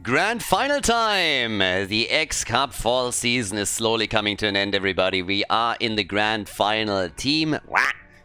Grand final time! The X-Cup fall season is slowly coming to an end, everybody. We are in the grand final. Team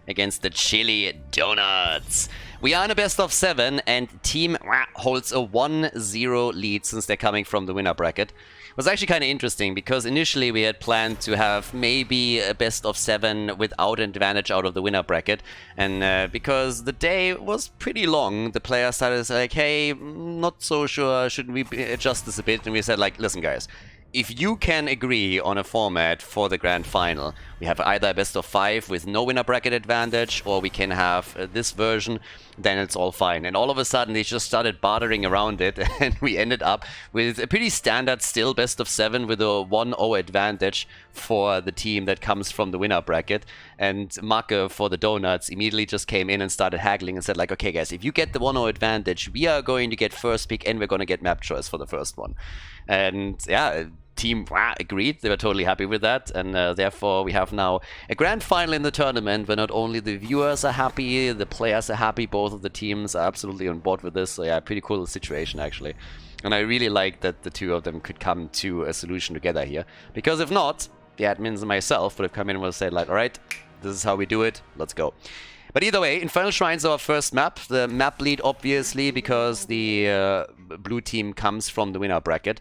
against the Chili Donuts. We are in a best of 7 and Team holds a 1-0 lead since they're coming from the winner bracket. It was actually kind of interesting because initially we had planned to have maybe a best of 7 without an advantage out of the winner bracket, and because the day was pretty long, the players started to say like, hey, not so sure, shouldn't we adjust this a bit? And we said like, listen guys, if you can agree on a format for the grand final, we have either a best of 5 with no winner bracket advantage, or we can have this version, then it's all fine. And all of a sudden they just started bartering around it, and we ended up with a pretty standard still best of 7 with a 1-0 advantage for the team that comes from the winner bracket. And Marke for the Donuts immediately just came in and started haggling and said like, okay guys, if you get the 1-0 advantage, we are going to get first pick and we're going to get map choice for the first one. And yeah, team agreed. They were totally happy with that, and therefore we have now a grand final in the tournament where not only the viewers are happy, the players are happy, both of the teams are absolutely on board with this. So yeah, pretty cool situation actually. And I really like that the two of them could come to a solution together here, because if not, the admins and myself would have come in and would have said like, alright, this is how we do it, let's go. But either way, Infernal Shrines our first map. The map lead obviously because the blue team comes from the winner bracket.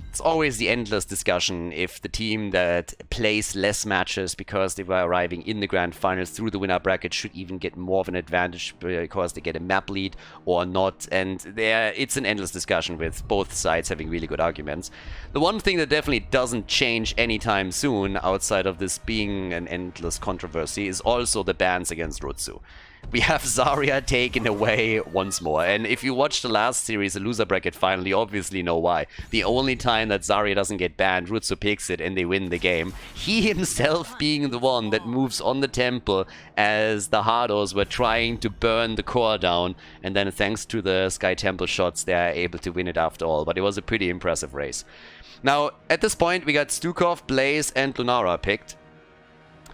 It's always the endless discussion if the team that plays less matches because they were arriving in the grand finals through the winner bracket should even get more of an advantage because they get a map lead or not. And it's an endless discussion with both sides having really good arguments. The one thing that definitely doesn't change anytime soon, outside of this being an endless controversy, is also the bans against Rutsu. We have Zarya taken away once more, and if you watched the last series, the loser bracket final, you obviously know why. The only time that Zarya doesn't get banned, Rutsu picks it and they win the game. He himself being the one that moves on the temple as the Hardos were trying to burn the core down, and then thanks to the Sky Temple shots, they are able to win it after all. But it was a pretty impressive race. Now, at this point, we got Stukov, Blaze, and Lunara picked.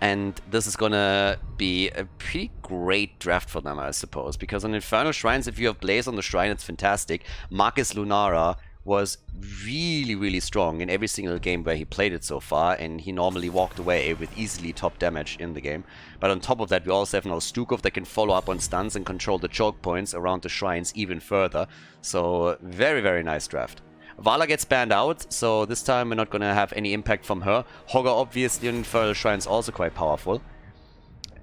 And this is gonna be a pretty great draft for them, I suppose. Because on Infernal Shrines, if you have Blaze on the Shrine, it's fantastic. Marcus Lunara was really, really strong in every single game where he played it so far. And he normally walked away with easily top damage in the game. But on top of that, we also have now Stukov that can follow up on stuns and control the choke points around the Shrines even further. So, very, very nice draft. Vala gets banned out, so this time we're not going to have any impact from her. Hogger obviously on Infernal Shrine is also quite powerful.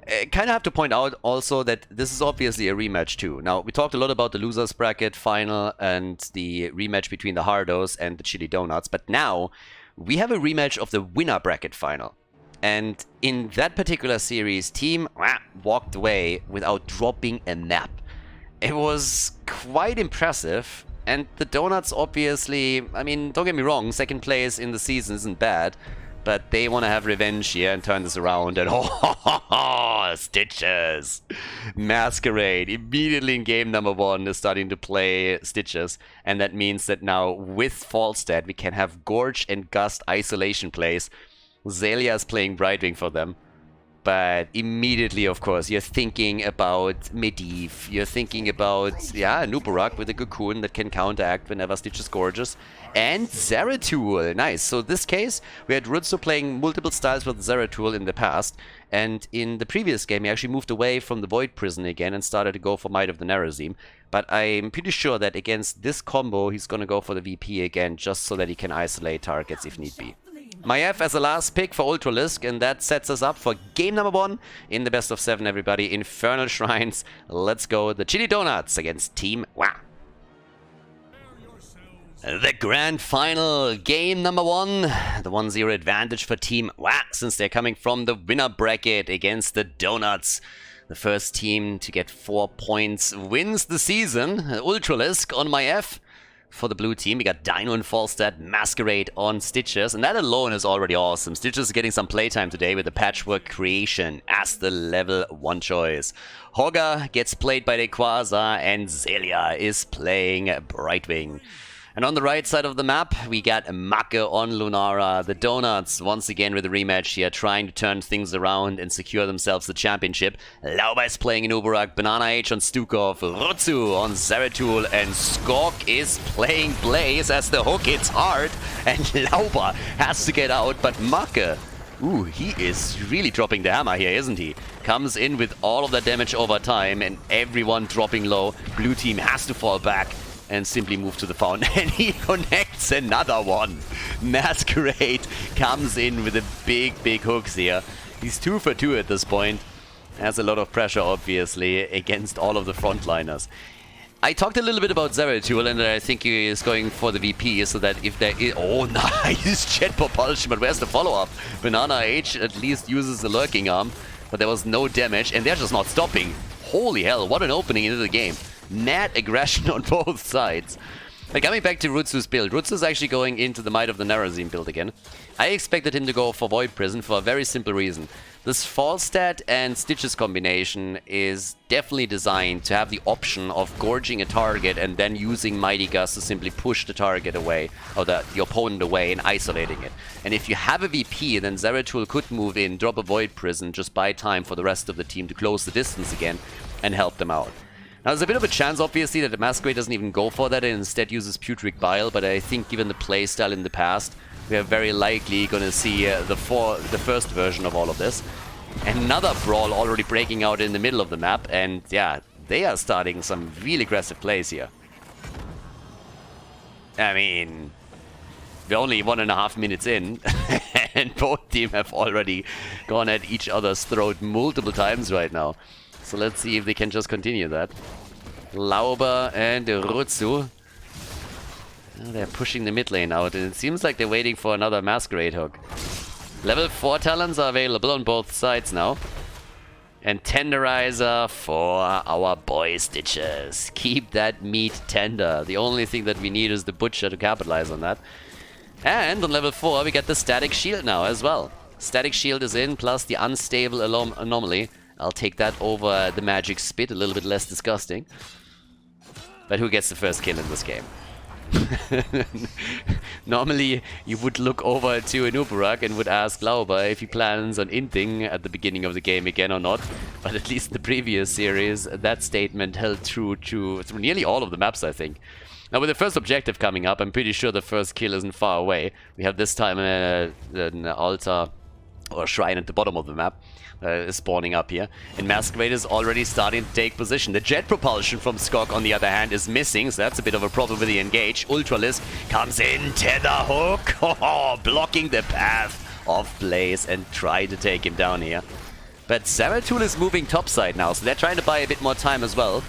I kind of have to point out also that this is obviously a rematch too. Now, we talked a lot about the losers bracket final and the rematch between the Hardos and the Chili Donuts, but now we have a rematch of the winner bracket final. And in that particular series, Team walked away without dropping a map. It was quite impressive. And the Donuts obviously, I mean, don't get me wrong, second place in the season isn't bad, but they want to have revenge here and turn this around, and Stitches! Masquerade, immediately in game number 1, is starting to play Stitches, and that means that now with Falstad we can have Gorge and Gust isolation plays. Zelia is playing Brightwing for them. But immediately, of course, you're thinking about Medivh, you're thinking about, Nubarak with a Cocoon that can counteract whenever Stitch is gorgeous, and Zeratul. Nice. So this case, we had Rutsu playing multiple styles with Zeratul in the past, and in the previous game, he actually moved away from the Void Prison again and started to go for Might of the Nerazim. But I'm pretty sure that against this combo, he's going to go for the VP again, just so that he can isolate targets if need be. Maiev as a last pick for Ultralisk, and that sets us up for game number 1 in the best of 7, everybody. Infernal Shrines. Let's go. The Chili Donuts against Team The grand final, game number 1. The 1-0 advantage for Team since they're coming from the winner bracket against the Donuts. The first team to get 4 points wins the season. Ultralisk on Maiev. For the blue team, we got Dino and Falstad, Masquerade on Stitches, and that alone is already awesome. Stitches is getting some playtime today with the Patchwork Creation as the level 1 choice. Hogger gets played by Rayquaza, and Zelia is playing Brightwing. And on the right side of the map, we got Macke on Lunara. The Donuts, once again with a rematch here, trying to turn things around and secure themselves the championship. Lauba is playing in Uberak, Banana H on Stukov, Rutsu on Zeratul, and Skok is playing Blaze as the hook hits hard, and Lauba has to get out, but Macke, ooh, he is really dropping the hammer here, isn't he? Comes in with all of that damage over time, and everyone dropping low. Blue team has to fall back and simply move to the fountain, and he connects another one. Masquerade comes in with the big hooks here. He's 2 for 2 at this point. Has a lot of pressure, obviously, against all of the frontliners. I talked a little bit about Zeratul, and I think he is going for the VP, so that if there is... Oh, nice jet propulsion, but where's the follow-up? Banana H at least uses the lurking arm, but there was no damage, and they're just not stopping. Holy hell, what an opening into the game. Mad aggression on both sides. But coming back to Rutsu's build, Rutsu's actually going into the Might of the Narazim build again. I expected him to go for Void Prison for a very simple reason. This Falstad and Stitches combination is definitely designed to have the option of gorging a target and then using Mighty Gust to simply push the target away, or the opponent away, and isolating it. And if you have a VP, then Zeratul could move in, drop a Void Prison, just buy time for the rest of the team to close the distance again and help them out. Now, there's a bit of a chance, obviously, that the Masquerade doesn't even go for that and instead uses Putric Bile, but I think given the playstyle in the past, we are very likely going to see the first version of all of this. Another brawl already breaking out in the middle of the map, and yeah, they are starting some really aggressive plays here. I mean, we're only 1.5 minutes in, and both teams have already gone at each other's throat multiple times right now. So let's see if they can just continue that. Lauba and Rutsu. They're pushing the mid lane out, and it seems like they're waiting for another Masquerade hook. Level 4 talents are available on both sides now. And Tenderizer for our boy Stitches. Keep that meat tender. The only thing that we need is the Butcher to capitalize on that. And on level 4 we get the Static Shield now as well. Static Shield is in, plus the Unstable Anomaly. I'll take that over the Magic Spit, a little bit less disgusting. But who gets the first kill in this game? Normally, you would look over to an Uberak and would ask Lauba if he plans on inting at the beginning of the game again or not. But at least the previous series, that statement held true to nearly all of the maps, I think. Now, with the first objective coming up, I'm pretty sure the first kill isn't far away. We have this time an altar or shrine at the bottom of the map. Is spawning up here, and Masquerade is already starting to take position. The jet propulsion from Skok, on the other hand, is missing, so that's a bit of a problem with the engage. Ultralisk comes in, tether hook, blocking the path of Blaze and try to take him down here. But Zeratul is moving topside now, so they're trying to buy a bit more time as well.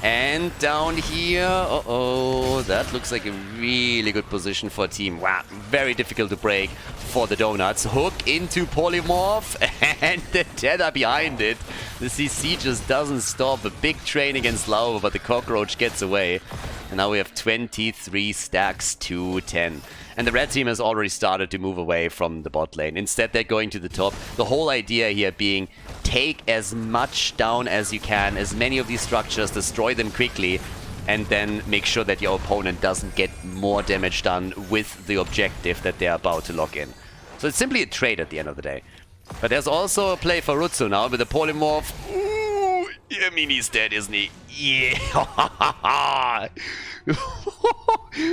And down here, that looks like a really good position for a team. Wow, very difficult to break for the Donuts. Hook into Polymorph, and the tether behind it. The CC just doesn't stop. A big train against Lauba, but the Cockroach gets away. And now we have 23 stacks to 10. And the red team has already started to move away from the bot lane. Instead, they're going to the top. The whole idea here being take as much down as you can, as many of these structures, destroy them quickly, and then make sure that your opponent doesn't get more damage done with the objective that they're about to lock in. So it's simply a trade at the end of the day. But there's also a play for Rutsu now with the Polymorph. Ooh, I mean, he's dead, isn't he? Yeah!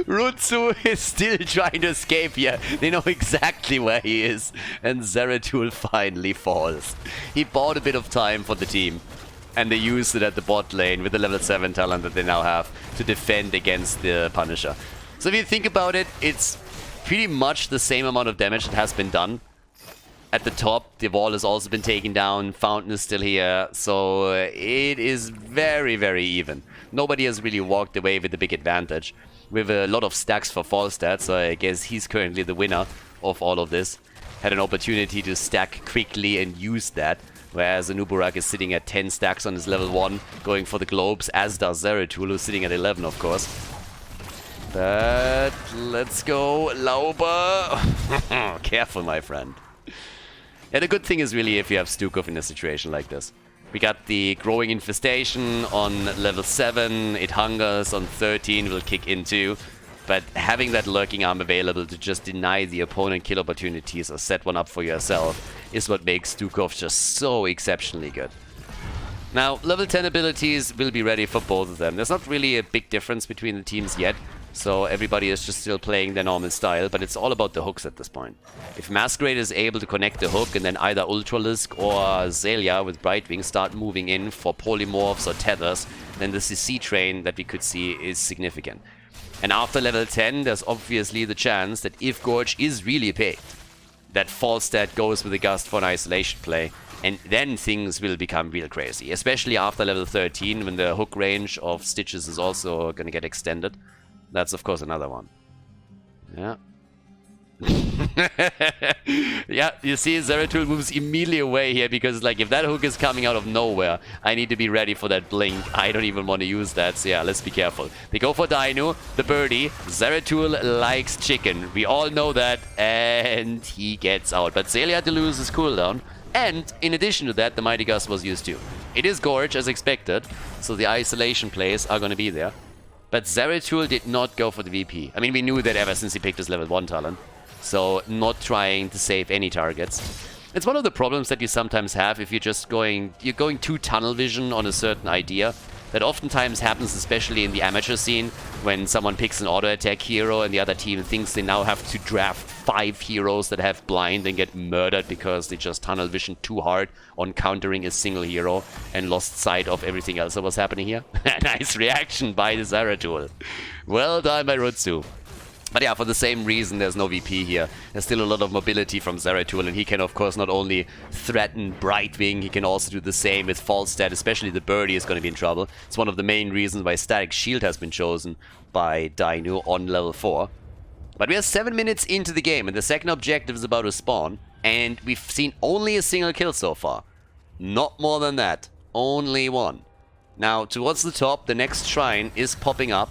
Rutsu is still trying to escape here. They know exactly where he is. And Zeratul finally falls. He bought a bit of time for the team. And they used it at the bot lane with the level 7 talent that they now have to defend against the Punisher. So if you think about it, it's pretty much the same amount of damage that has been done. At the top, the wall has also been taken down, Fountain is still here, so it is very, very even. Nobody has really walked away with the big advantage. We have a lot of stacks for Falstad, so I guess he's currently the winner of all of this. Had an opportunity to stack quickly and use that, whereas Anuburak is sitting at 10 stacks on his level 1, going for the globes, as does Zeratul, who's sitting at 11, of course. But let's go, Lauba. Careful, my friend. Yeah, the good thing is really if you have Stukov in a situation like this. We got the Growing Infestation on level 7, it hungers on 13, will kick in too. But having that lurking arm available to just deny the opponent kill opportunities or set one up for yourself is what makes Stukov just so exceptionally good. Now, level 10 abilities will be ready for both of them. There's not really a big difference between the teams yet, so everybody is just still playing their normal style, but it's all about the hooks at this point. If Masquerade is able to connect the hook and then either Ultralisk or Zelia with Brightwing start moving in for polymorphs or tethers, then the CC train that we could see is significant. And after level 10, there's obviously the chance that if Gorge is really picked, that Falstad goes with a Gust for an isolation play, and then things will become real crazy. Especially after level 13, when the hook range of Stitches is also going to get extended. That's, of course, another one. Yeah. Yeah, you see Zeratul moves immediately away here because, like, if that hook is coming out of nowhere, I need to be ready for that blink. I don't even want to use that, so yeah, let's be careful. They go for Dino, the birdie. Zeratul likes chicken. We all know that, and he gets out. But Zelia had to lose his cooldown, and in addition to that, the Mighty Gust was used too. It is Gorge, as expected, so the isolation plays are going to be there. But Zeratul did not go for the VP. I mean, we knew that ever since he picked his level 1 talent. So, not trying to save any targets. It's one of the problems that you sometimes have if you're going too tunnel vision on a certain idea. That oftentimes happens, especially in the amateur scene, when someone picks an auto-attack hero and the other team thinks they now have to draft 5 heroes that have blind and get murdered because they just tunnel vision too hard on countering a single hero and lost sight of everything else that was happening here. Nice reaction by the Zeratul. Well done by Rutsu. But yeah, for the same reason, there's no VP here. There's still a lot of mobility from Zeratul, and he can, of course, not only threaten Brightwing, he can also do the same with Falstad, especially the birdie is going to be in trouble. It's one of the main reasons why Static Shield has been chosen by Dino on level 4. But we are 7 minutes into the game, and the second objective is about to spawn, and we've seen only a single kill so far. Not more than that. Only one. Now, towards the top, the next shrine is popping up.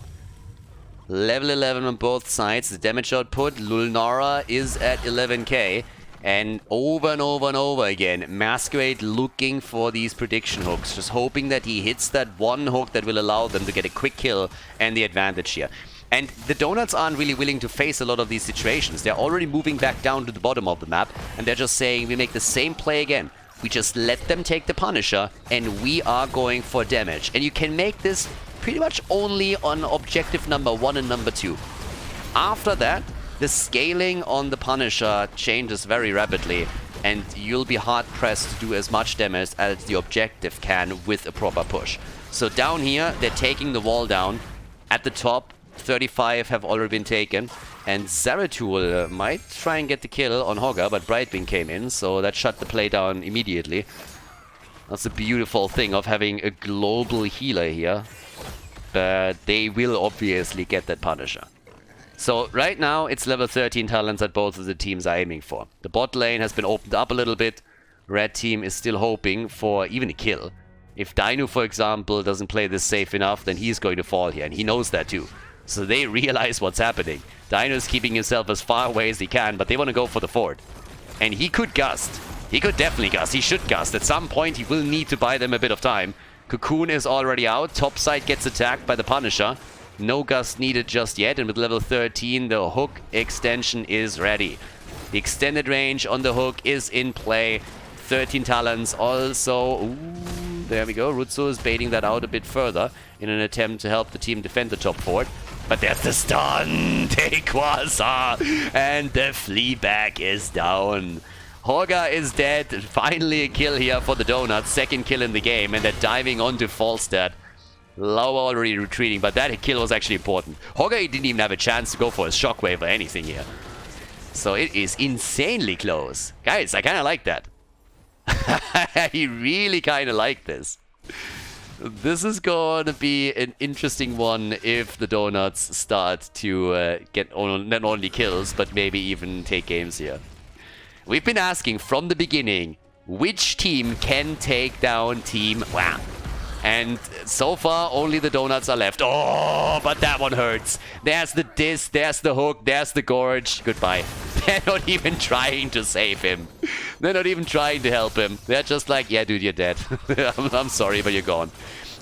Level 11 on both sides. The damage output, Lulnara is at 11k. And over again, Masquerade looking for these prediction hooks. Just hoping that he hits that one hook that will allow them to get a quick kill and the advantage here. And the Donuts aren't really willing to face a lot of these situations. They're already moving back down to the bottom of the map. And they're just saying, we make the same play again. We just let them take the Punisher, and we are going for damage. And you can make this pretty much only on objective number 1 and number 2. After that, the scaling on the Punisher changes very rapidly, and you'll be hard-pressed to do as much damage as the objective can with a proper push. So down here, they're taking the wall down. At the top, 35 have already been taken, and Zeratul might try and get the kill on Hogger, but Brightwing came in, so that shut the play down immediately. That's the beautiful thing of having a global healer here. But they will obviously get that Punisher. So right now, it's level 13 talents that both of the teams are aiming for. The bot lane has been opened up a little bit. Red team is still hoping for even a kill. If Dino, for example, doesn't play this safe enough, then he's going to fall here, and he knows that too. So they realize what's happening. Dino's keeping himself as far away as he can, but they want to go for the fort. And he could gust. He could definitely gust. He should gust. At some point, he will need to buy them a bit of time. Cocoon is already out. Topside gets attacked by the Punisher. No gust needed just yet, and with level 13, the hook extension is ready. The extended range on the hook is in play. 13 talents also. Ooh, there we go. Rutsu is baiting that out a bit further in an attempt to help the team defend the top fort. But there's the stun! Tequasa! And the Fleabag is down. Hogger is dead. Finally a kill here for the Donuts. Second kill in the game, and they're diving onto Falstad. Lau already retreating, but that kill was actually important. Hogger didn't even have a chance to go for a shockwave or anything here. So it is insanely close. Guys, I kind of like that. I really kind of like this. This is going to be an interesting one if the Donuts start to get not only kills, but maybe even take games here. We've been asking from the beginning, which team can take down Team Wow? And so far, only the Donuts are left. Oh, but that one hurts. There's the disc, there's the hook, there's the gorge. Goodbye. They're not even trying to save him. They're not even trying to help him. They're just like, yeah, dude, you're dead. I'm sorry, but you're gone.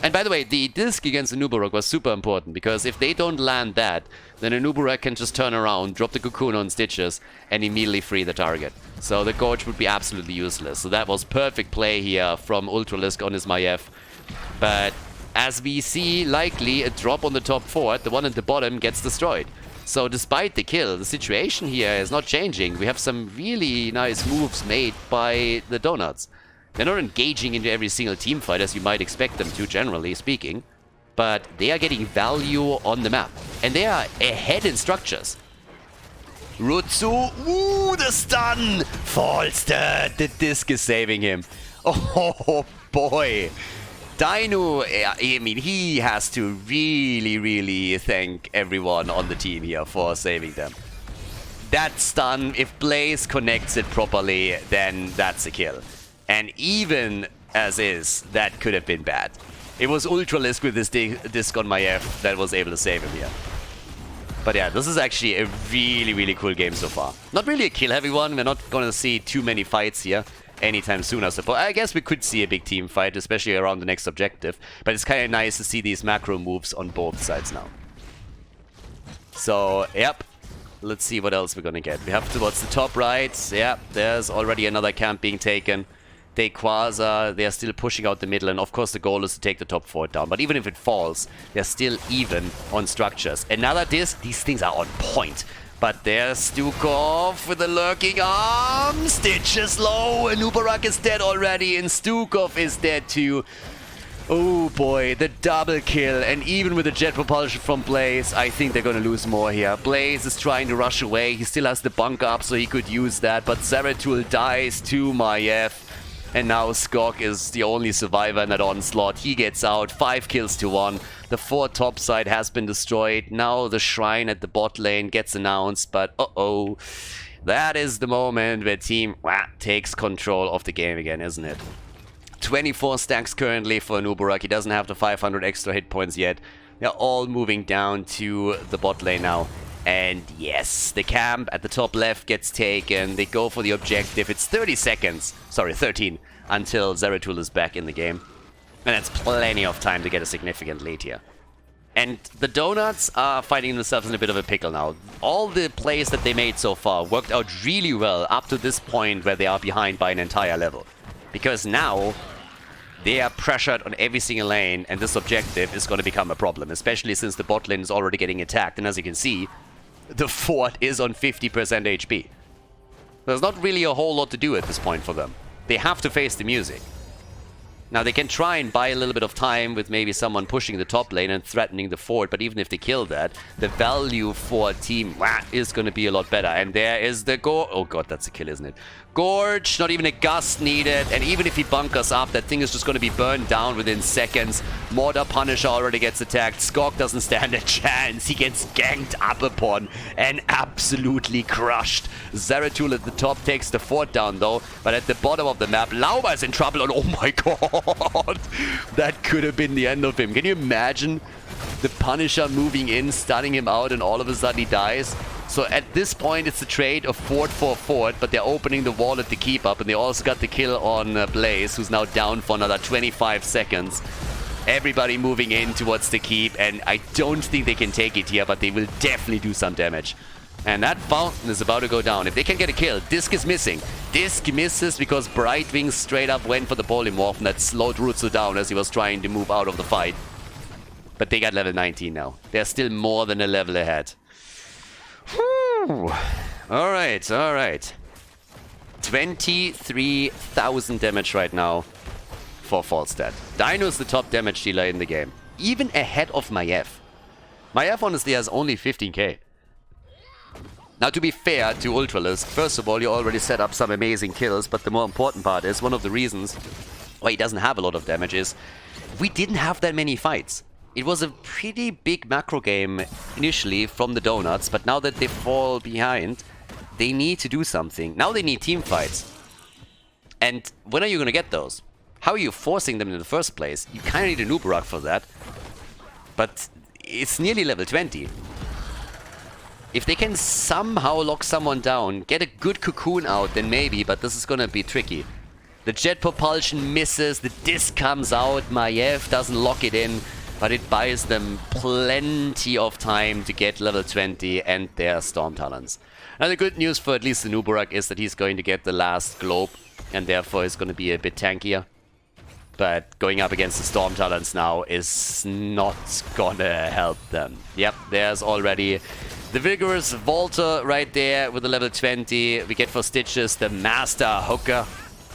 And by the way, the disc against the Nubarok was super important, because if they don't land that, then a Nubarok can just turn around, drop the Cocoon on Stitches, and immediately free the target. So the Gorge would be absolutely useless. So that was perfect play here from Ultralisk on his Maiev. But as we see, likely a drop on the top fort, the one at the bottom gets destroyed. So despite the kill, the situation here is not changing. We have some really nice moves made by the Donuts. They're not engaging into every single team fight as you might expect them to, generally speaking. But they are getting value on the map. And they are ahead in structures. Rutsu, ooh, the stun! Falster, the disc is saving him. Oh boy. Dino, I mean, he has to really thank everyone on the team here for saving them. That stun, if Blaze connects it properly, then that's a kill. And even as is, that could have been bad. It was Ultralisk with this disc on Maiev that was able to save him here. But yeah, this is actually a really cool game so far. Not really a kill-heavy one. We're not going to see too many fights here anytime soon, I suppose. I guess we could see a big team fight, especially around the next objective. But it's kind of nice to see these macro moves on both sides now. So, yep. Let's see what else we're going to get. We have towards the top right. Yeah, there's already another camp being taken. They Quasar, they're still pushing out the middle, and of course the goal is to take the top fort down. But even if it falls, they're still even on structures. Another disc, these things are on point. But there's Stukov with a lurking arm. Stitch is low, and Nubarak is dead already, and Stukov is dead too. Oh boy, the double kill, and even with the jet propulsion from Blaze, I think they're gonna lose more here. Blaze is trying to rush away, he still has the bunker up so he could use that, but Zeratul dies to Maiev. And now Skok is the only survivor in that onslaught. He gets out, 5 kills to 1. The fort topside has been destroyed. Now the shrine at the bot lane gets announced, but uh-oh. That is the moment where Team takes control of the game again, isn't it? 24 stacks currently for Nubarak. He doesn't have the 500 extra hit points yet. They're all moving down to the bot lane now. And yes, the camp at the top left gets taken. They go for the objective. It's 30 seconds, sorry, 13, until Zeratul is back in the game. And that's plenty of time to get a significant lead here. And the Donuts are finding themselves in a bit of a pickle now. All the plays that they made so far worked out really well up to this point where they are behind by an entire level. Because now they are pressured on every single lane, and this objective is going to become a problem, especially since the bot lane is already getting attacked. And as you can see, the fort is on 50% HP. There's not really a whole lot to do at this point for them. They have to face the music. Now they can try and buy a little bit of time with maybe someone pushing the top lane and threatening the fort, but even if they kill that, the value for Team is going to be a lot better. And there is the Gorge. Oh god, that's a kill, isn't it? Gorge, not even a gust needed, and even if he bunkers up, that thing is just going to be burned down within seconds. Mortar Punisher already gets attacked. Skok doesn't stand a chance. He gets ganked up upon and absolutely crushed. Zeratul at the top takes the fort down though, but at the bottom of the map, Lauba is in trouble, and oh my god, that could have been the end of him. Can you imagine the Punisher moving in, stunning him out, and all of a sudden he dies? So at this point, it's a trade of fort for fort, but they're opening the wall at the keep up, and they also got the kill on Blaze, who's now down for another 25 seconds. Everybody moving in towards the keep, and I don't think they can take it here, but they will definitely do some damage. And that fountain is about to go down. If they can get a kill, Disc is missing. Disc misses because Brightwing straight up went for the polymorph, and that slowed Rutsu down as he was trying to move out of the fight. But they got level 19 now. They're still more than a level ahead. Whew. Alright, alright. 23,000 damage right now for Falstad. Dino is the top damage dealer in the game. Even ahead of Maiev. Maiev honestly has only 15k. Now to be fair to Ultralisk, first of all you already set up some amazing kills, but the more important part is, one of the reasons why he doesn't have a lot of damage is, we didn't have that many fights. It was a pretty big macro game initially from the Donuts, but now that they fall behind, they need to do something. Now they need team fights. And when are you going to get those? How are you forcing them in the first place? You kind of need a Nubarak for that. But it's nearly level 20. If they can somehow lock someone down, get a good Cocoon out, then maybe, but this is going to be tricky. The jet propulsion misses, the disc comes out, Maiev doesn't lock it in, but it buys them plenty of time to get level 20 and their Storm Talons. Now the good news for at least the Nubarak is that he's going to get the last globe, and therefore is going to be a bit tankier. But going up against the Storm Talons now is not gonna help them. Yep, there's already the vigorous Volter right there with the level 20. We get for Stitches the Master Hooker.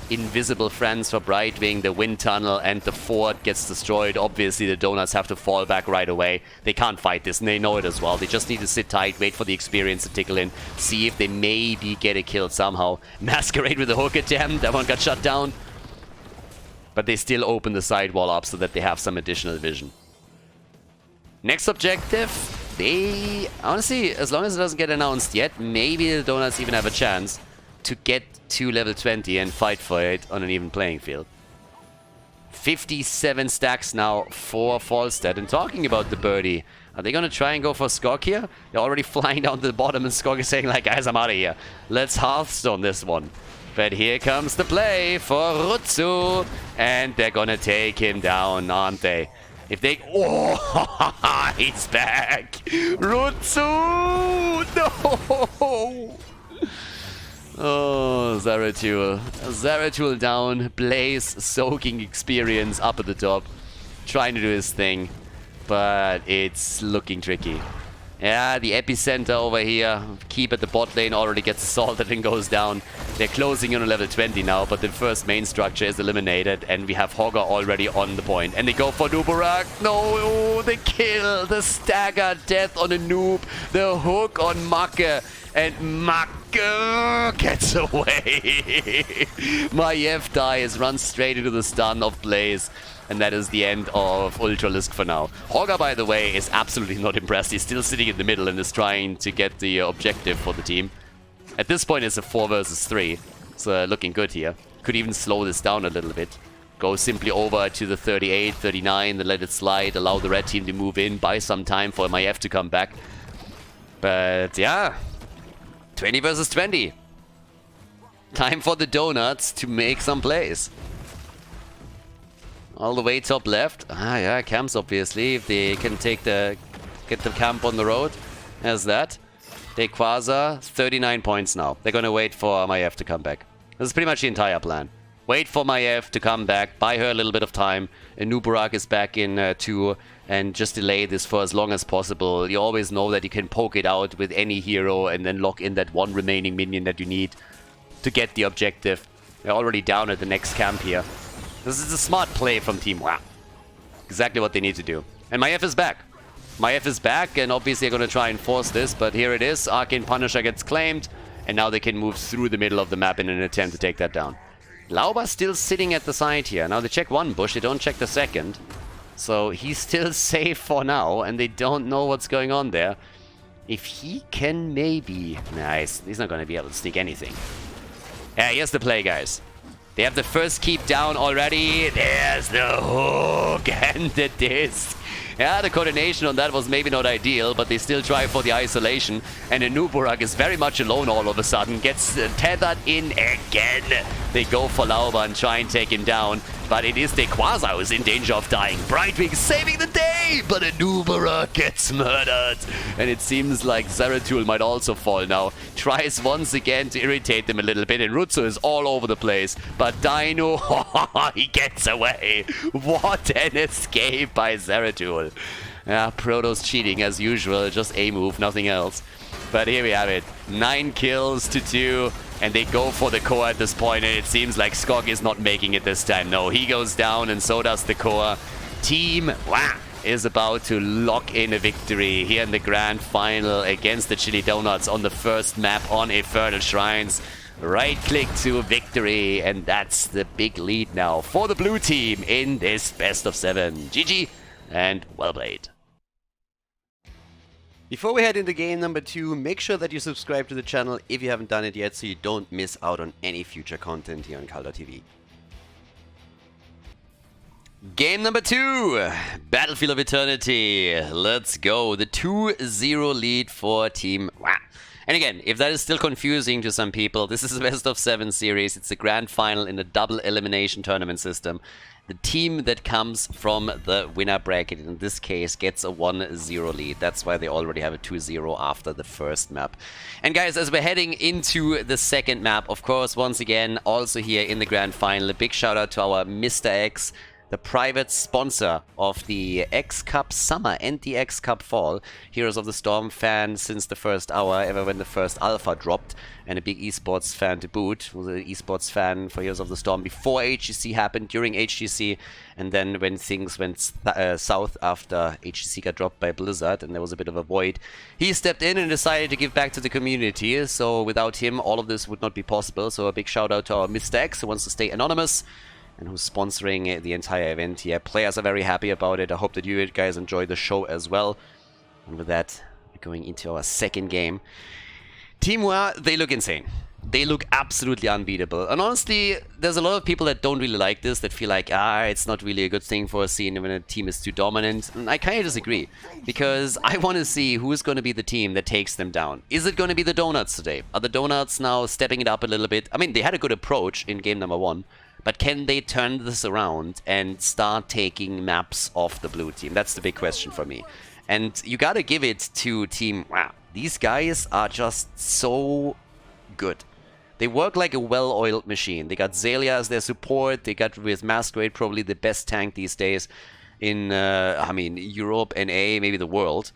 Invisible friends for Brightwing, the Wind Tunnel, and the fort gets destroyed. Obviously, the Donuts have to fall back right away. They can't fight this, and they know it as well. They just need to sit tight, wait for the experience to tickle in, see if they maybe get a kill somehow. Masquerade with the hook attempt. That one got shut down. But they still open the sidewall up so that they have some additional vision. Next objective, they... honestly, as long as it doesn't get announced yet, maybe the Donuts even have a chance to get to level 20 and fight for it on an even playing field. 57 stacks now for Falstad. And talking about the birdie, are they going to try and go for Skog here? They're already flying down to the bottom and Skog is saying like, guys, I'm out of here. Let's Hearthstone this one. But here comes the play for Rutsu. And they're gonna take him down, aren't they? If they... oh, he's back! Rutsu! No! Oh, Zeratul. Zeratul down. Blaze soaking experience up at the top. Trying to do his thing. But it's looking tricky. Yeah, the epicenter over here. Keep at the bot lane already gets assaulted and goes down. They're closing in on level 20 now, but the first main structure is eliminated, and we have Hogger already on the point. And they go for Nubarak. No, the kill, the stagger death on a noob, the hook on Macke, and Macke gets away. Maiev dies, runs straight into the stun of Blaze. And that is the end of Ultralisk for now. Hogger, by the way, is absolutely not impressed. He's still sitting in the middle and is trying to get the objective for the team. At this point, it's a 4 versus 3. So looking good here. Could even slow this down a little bit. Go simply over to the 38, 39, then let it slide. Allow the red team to move in. Buy some time for Maiev to come back. But yeah. 20 versus 20. Time for the Donuts to make some plays. All the way top left. Ah, yeah, camps obviously. If they can get the camp on the road. As that. Take Quasar. 39 points now. They're gonna wait for Maiev to come back. This is pretty much the entire plan. Wait for Maiev to come back. Buy her a little bit of time. Nubarak is back in 2. And just delay this for as long as possible. You always know that you can poke it out with any hero and then lock in that one remaining minion that you need to get the objective. They're already down at the next camp here. This is a smart play from Team WoW. Exactly what they need to do. And Maiev is back. Maiev is back, and obviously they're going to try and force this, but here it is. Arcane Punisher gets claimed, and now they can move through the middle of the map in an attempt to take that down. Lauba still sitting at the side here. Now they check one bush, they don't check the second. So he's still safe for now, and they don't know what's going on there. If he can maybe... Nice, he's not going to be able to sneak anything. Yeah, here's the play, guys. They have the first keep down already. There's the hook and the disc. Yeah, the coordination on that was maybe not ideal, but they still try for the isolation. And Nubarak is very much alone all of a sudden. Gets tethered in again. They go for Lauba and try and take him down. But it is the Quasar who's in danger of dying. Brightwing saving the day, but Nubarak gets murdered. And it seems like Zeratul might also fall now. Tries once again to irritate them a little bit. And Rutsu is all over the place. But Dino, he gets away. What an escape by Zeratul. Yeah, Protoss cheating as usual. Just a move, nothing else. But here we have it. 9 kills to 2. And they go for the core at this point, and it seems like Skog is not making it this time. No, he goes down, and so does the core. Team WoW is about to lock in a victory here in the grand final against the Chili Donuts on the first map on Infernal Shrines. Right-click to victory, and that's the big lead now for the blue team in this best of 7. GG, and well played. Before we head into game number 2, make sure that you subscribe to the channel if you haven't done it yet so you don't miss out on any future content here on Khaldor TV. Game number 2, Battlefield of Eternity. Let's go. The 2-0 lead for Team WoW. And again, if that is still confusing to some people, this is a best of 7 series. It's a grand final in a double elimination tournament system. The team that comes from the winner bracket, in this case, gets a 1-0 lead. That's why they already have a 2-0 after the first map. And guys, as we're heading into the second map, of course, once again, also here in the grand final, a big shout out to our Mr. X, the private sponsor of the X Cup Summer and the X Cup Fall. Heroes of the Storm fan since the first hour, ever when the first alpha dropped, and a big esports fan to boot. Was an esports fan for Heroes of the Storm before HGC happened, during HGC, and then when things went south after HGC got dropped by Blizzard and there was a bit of a void, he stepped in and decided to give back to the community. So without him, all of this would not be possible. So a big shout out to our Mr. X, who wants to stay anonymous and who's sponsoring the entire event here. Players are very happy about it. I hope that you guys enjoy the show as well. And with that, we're going into our second game. Team Hua, they look insane. They look absolutely unbeatable. And honestly, there's a lot of people that don't really like this, that feel like, it's not really a good thing for a scene when a team is too dominant. And I kind of disagree, because I want to see who's going to be the team that takes them down. Is it going to be the Donuts today? Are the Donuts now stepping it up a little bit? I mean, they had a good approach in game number 1. But can they turn this around and start taking maps off the blue team? That's the big question for me. And you gotta give it to Team... Wow, these guys are just so good. They work like a well-oiled machine. They got Zelia as their support. They got, with Masquerade, probably the best tank these days in, I mean, Europe, NA, maybe the world.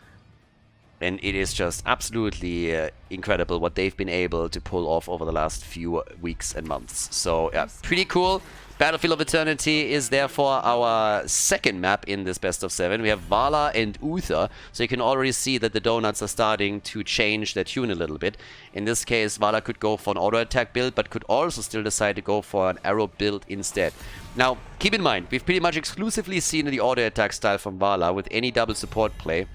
And it is just absolutely incredible what they've been able to pull off over the last few weeks and months. So, yeah, pretty cool. Battlefield of Eternity is therefore our second map in this best of 7. We have Vala and Uther, so you can already see that the Donuts are starting to change their tune a little bit. In this case, Vala could go for an auto-attack build, but could also still decide to go for an arrow build instead. Now, keep in mind, we've pretty much exclusively seen the auto-attack style from Vala with any double support play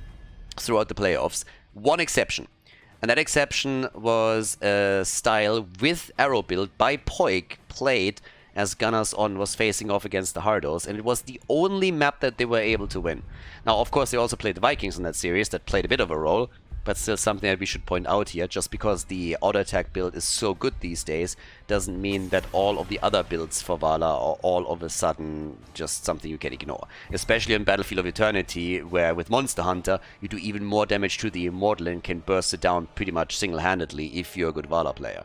throughout the playoffs. One exception. And that exception was a style with arrow build by Poik, played as Gunners On was facing off against the Hardos, and it was the only map that they were able to win. Now, of course, they also played the Vikings in that series, that played a bit of a role, but still something that we should point out here. Just because the auto-attack build is so good these days doesn't mean that all of the other builds for Vala are all of a sudden just something you can ignore. Especially in Battlefield of Eternity, where with Monster Hunter, you do even more damage to the Immortal and can burst it down pretty much single-handedly if you're a good Vala player.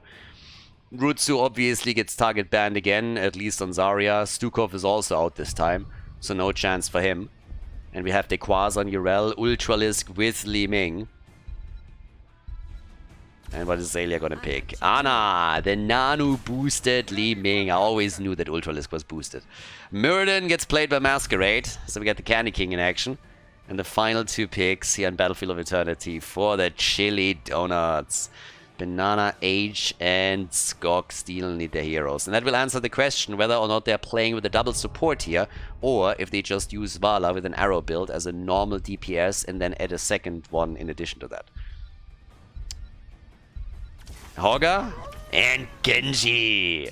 Rutsu obviously gets target banned again, at least on Zarya. Stukov is also out this time, so no chance for him. And we have Dequaz on Urel, Ultralisk with Li Ming. And what is Zelia gonna pick? Ana, the Nanu boosted Li Ming. I always knew that Ultralisk was boosted. Muradin gets played by Masquerade, so we got the Candy King in action. And the final two picks here on Battlefield of Eternity for the Chili Donuts. Banana, Age, and Skog still need their heroes. And that will answer the question whether or not they're playing with a double support here, or if they just use Vala with an arrow build as a normal DPS and then add a second one in addition to that. Hogger and Genji.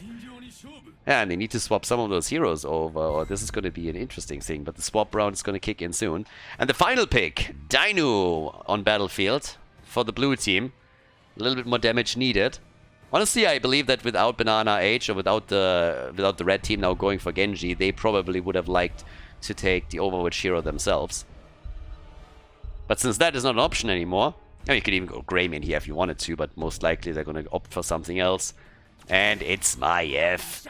Yeah, and they need to swap some of those heroes over, or this is going to be an interesting thing, but the swap round is going to kick in soon. And the final pick, Dainu on Battlefield for the blue team. A little bit more damage needed. Honestly, I believe that without Banana Age, or without the red team now going for Genji, they probably would have liked to take the Overwatch hero themselves. But since that is not an option anymore, you could even go Greymane here if you wanted to, but most likely they're going to opt for something else. And it's Maiev.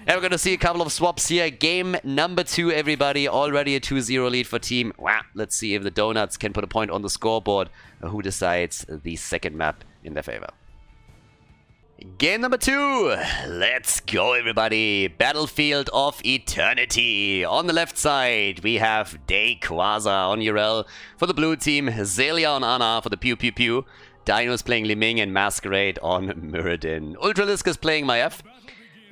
And we're going to see a couple of swaps here. Game number 2, everybody. Already a 2-0 lead for team. Wow. Let's see if the Donuts can put a point on the scoreboard. Who decides the second map in their favor. Game number 2. Let's go, everybody. Battlefield of Eternity. On the left side, we have Dequaza on Urel for the blue team. Zelia on Ana for the Pew Pew Pew. Dino is playing Li Ming and Masquerade on Muradin. Ultralisk is playing Maiev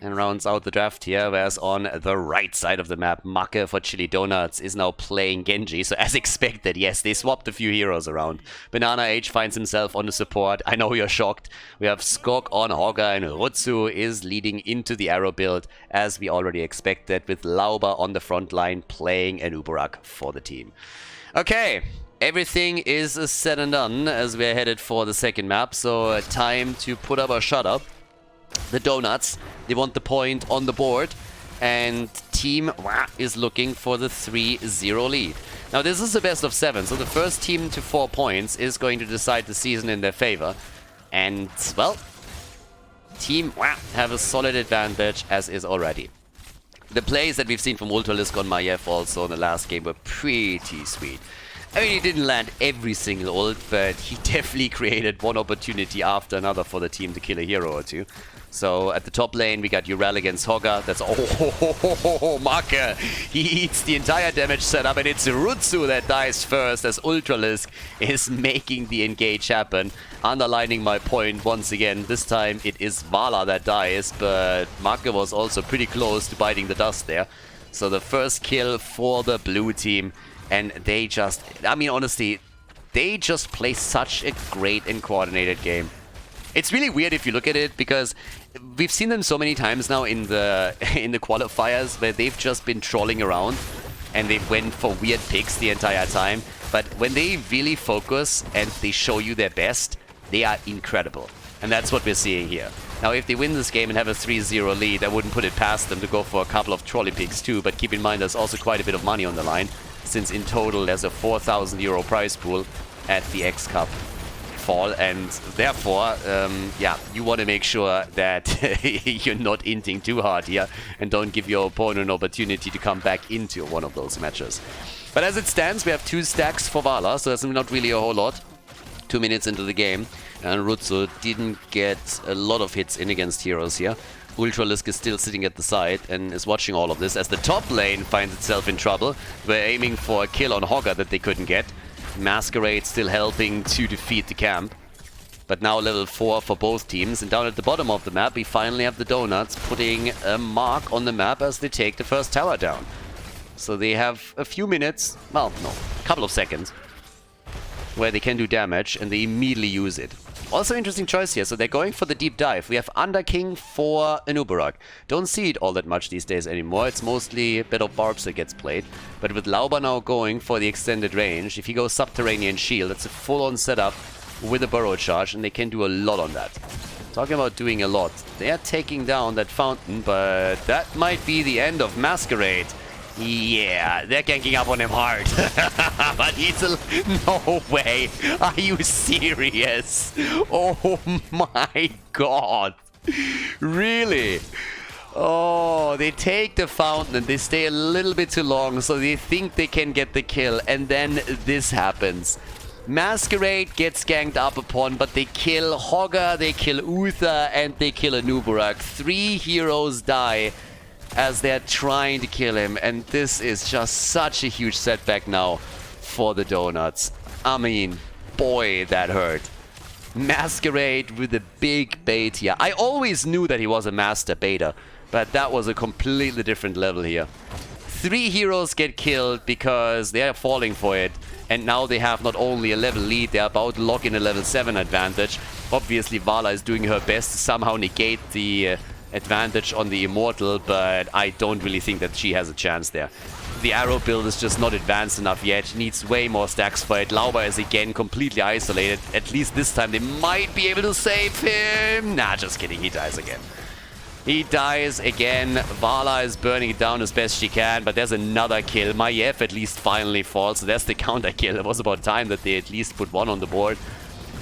and rounds out the draft here, whereas on the right side of the map, Make for Chili Donuts is now playing Genji. So as expected, yes, they swapped a few heroes around. Banana H finds himself on the support. I know you're shocked. We have Skog on Hogger, and Rutsu is leading into the arrow build, as we already expected, with Lauber on the front line playing an Uberak for the team. Okay, everything is said and done as we're headed for the second map. So time to put up our shutter. The Donuts, they want the point on the board. And Team is looking for the 3-0 lead. Now this is the best of 7, so the first team to 4 points is going to decide the season in their favor. And, well, Team have a solid advantage as is already. The plays that we've seen from Ultralisk on Maiev also in the last game were pretty sweet. I mean, he didn't land every single ult, but he definitely created one opportunity after another for the team to kill a hero or two. So at the top lane, we got Urel against Hogger. That's Marke. He eats the entire damage setup, and it's Rutsu that dies first as Ultralisk is making the engage happen. Underlining my point once again, this time it is Vala that dies, but Marke was also pretty close to biting the dust there. So the first kill for the blue team, and they just, I mean, honestly, they just play such a great and coordinated game. It's really weird if you look at it, because we've seen them so many times now in the qualifiers where they've just been trolling around and they went for weird picks the entire time. But when they really focus and they show you their best, they are incredible. And that's what we're seeing here. Now, if they win this game and have a 3-0 lead, I wouldn't put it past them to go for a couple of trolley picks too. But keep in mind, there's also quite a bit of money on the line, since in total there's a 4,000 euro prize pool at the X Cup fall, and therefore, yeah, you want to make sure that you're not inting too hard here and don't give your opponent an opportunity to come back into one of those matches. But as it stands, we have 2 stacks for Vala, so that's not really a whole lot. 2 minutes into the game, and Rutsu didn't get a lot of hits in against heroes here. Ultralisk is still sitting at the side and is watching all of this as the top lane finds itself in trouble. We're aiming for a kill on Hogger that they couldn't get. Masquerade still helping to defeat the camp. But now level 4 for both teams. And down at the bottom of the map, we finally have the Donuts putting a mark on the map as they take the first tower down. So they have a few minutes, well, no, a couple of seconds, where they can do damage, and they immediately use it. Also interesting choice here, so they're going for the deep dive. We have Underking for Anubarak. Don't see it all that much these days anymore. It's mostly Bed of Barbs that gets played. But with Lauber now going for the extended range, if he goes Subterranean Shield, that's a full-on setup with a Burrow Charge, and they can do a lot on that. Talking about doing a lot. They are taking down that fountain, but that might be the end of Masquerade. Yeah, they're ganking up on him hard. But he's a... No way. Are you serious? Oh my god. Really? Oh, they take the fountain and they stay a little bit too long, so they think they can get the kill, and then this happens. Masquerade gets ganged up upon, but they kill Hogger, they kill Uther, and they kill Anubarak. 3 heroes die as they're trying to kill him, and this is just such a huge setback now for the Donuts. I mean, boy, that hurt. Masquerade with a big bait here. I always knew that he was a master baiter, but that was a completely different level here. 3 heroes get killed because they are falling for it, and now they have not only a level lead, they're about to lock in a level 7 advantage. Obviously, Vala is doing her best to somehow negate the advantage on the Immortal, but I don't really think that she has a chance there. The arrow build is just not advanced enough yet, needs way more stacks for it. Lauber is again completely isolated. At least this time they might be able to save him. Nah, just kidding, he dies again. He dies again. Vala is burning it down as best she can, but there's another kill. Maiev at least finally falls, so there's the counter kill. It was about time that they at least put one on the board,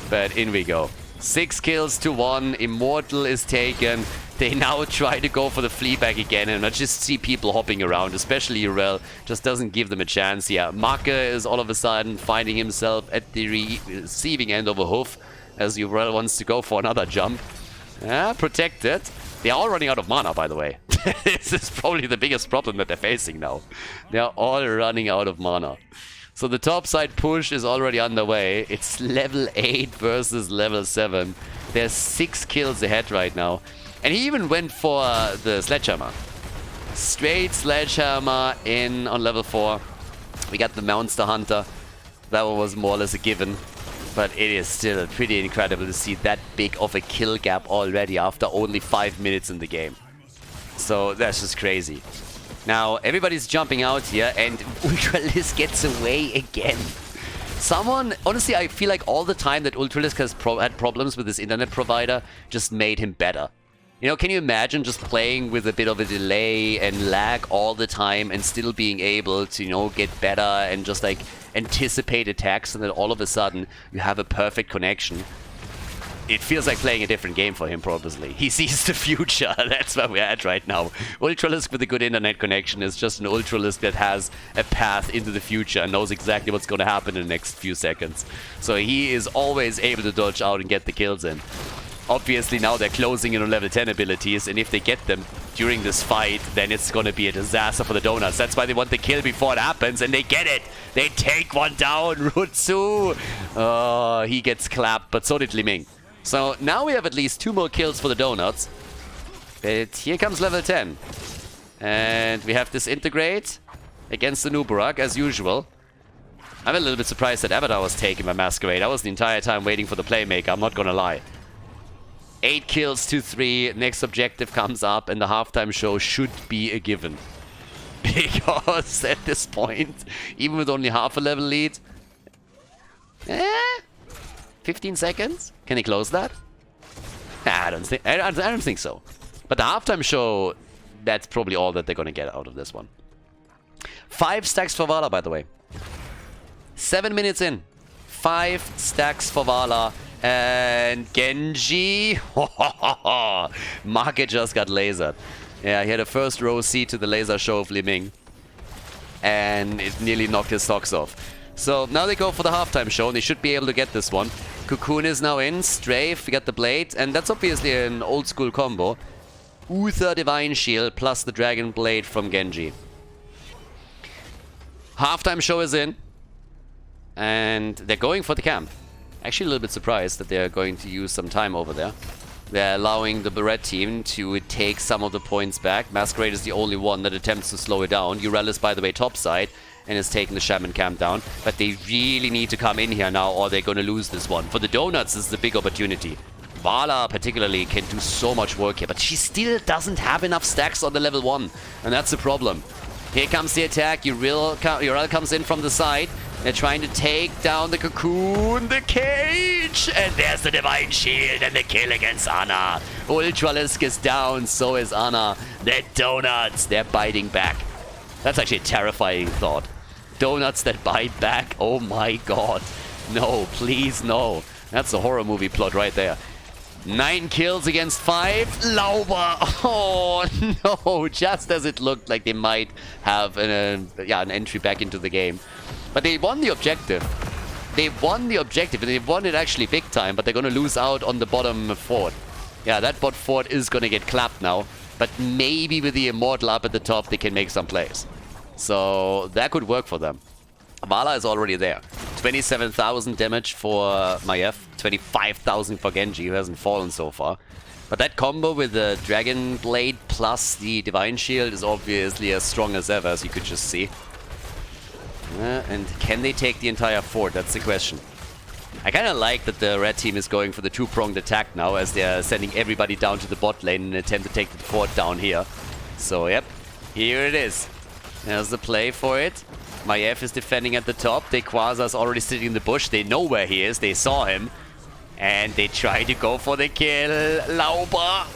but in we go. 6 kills to 1, Immortal is taken. They now try to go for the fleabag again, and I just see people hopping around, especially Urel. Just doesn't give them a chance here. Marke is all of a sudden finding himself at the receiving end of a hoof, as Urel wants to go for another jump. Protected. They are all running out of mana, by the way. This is probably the biggest problem that they're facing now. They are all running out of mana. So the top side push is already underway. It's level 8 versus level 7. There's 6 kills ahead right now. And he even went for the Sledgehammer. Straight Sledgehammer in on level 4. We got the Monster Hunter. That one was more or less a given. But it is still pretty incredible to see that big of a kill gap already after only 5 minutes in the game. So that's just crazy. Now everybody's jumping out here, and Ultralisk gets away again. Someone, honestly, I feel like all the time that Ultralisk has had problems with his internet provider just made him better. You know, can you imagine just playing with a bit of a delay and lag all the time and still being able to, you know, get better and just like anticipate attacks, and then all of a sudden you have a perfect connection? It feels like playing a different game for him, probably. He sees the future. That's where we're at right now. Ultralisk with a good internet connection is just an Ultralisk that has a path into the future and knows exactly what's going to happen in the next few seconds. So he is always able to dodge out and get the kills in. Obviously, now they're closing in on level 10 abilities, and if they get them during this fight, then it's going to be a disaster for the Donuts. That's why they want the kill before it happens, and they get it. They take one down. Rutsu. He gets clapped, but so did Liming. So now we have at least 2 more kills for the Donuts. But here comes level 10. And we have this integrate against the Nubarak, as usual. I'm a little bit surprised that Avatar was taken by Masquerade. I was the entire time waiting for the Playmaker, I'm not gonna lie. 8 kills to 3. Next objective comes up, and the halftime show should be a given. Because at this point, even with only half a level lead... 15 seconds? Can he close that? I don't think so. But the halftime show, that's probably all that they're gonna get out of this one. 5 stacks for Vala, by the way. 7 minutes in. 5 stacks for Vala. And Genji. Market just got lasered. Yeah, he had a first row seat to the laser show of Liming. And it nearly knocked his socks off. So now they go for the halftime show, and they should be able to get this one. Cocoon is now in, Strafe, we got the Blade, and that's obviously an old school combo. Uther Divine Shield plus the Dragon Blade from Genji. Halftime show is in, and they're going for the camp. Actually a little bit surprised that they're going to use some time over there. They're allowing the Barret team to take some of the points back. Masquerade is the only one that attempts to slow it down. Urelis, by the way, topside, and is taking the Shaman camp down. But they really need to come in here now, or they're going to lose this one. For the Donuts, this is the big opportunity. Vala, particularly, can do so much work here, but she still doesn't have enough stacks on the level 1, and that's the problem. Here comes the attack. Uriel comes in from the side. They're trying to take down the Cocoon, the cage, and there's the Divine Shield and the kill against Ana. Ultralisk is down, so is Ana. The Donuts, they're biting back. That's actually a terrifying thought. Donuts that bite back, oh my god. No, please no. That's a horror movie plot right there. 9 kills against 5. Lauber. Oh no, just as it looked like they might have an entry back into the game. But they won the objective. They won the objective, and they won it actually big time, but they're going to lose out on the bottom fort. Yeah, that bot fort is going to get clapped now, but maybe with the Immortal up at the top, they can make some plays. So that could work for them. Vala is already there. 27,000 damage for Maiev, 25,000 for Genji, who hasn't fallen so far. But that combo with the Dragon Blade plus the Divine Shield is obviously as strong as ever, as you could just see. And can they take the entire fort? That's the question. I kind of like that the red team is going for the 2-pronged attack now, as they're sending everybody down to the bot lane in an attempt to take the fort down here. So, yep, here it is. There's the play for it. Maiev is defending at the top. Quasa's already sitting in the bush. They know where he is. They saw him. And they try to go for the kill. Lauber!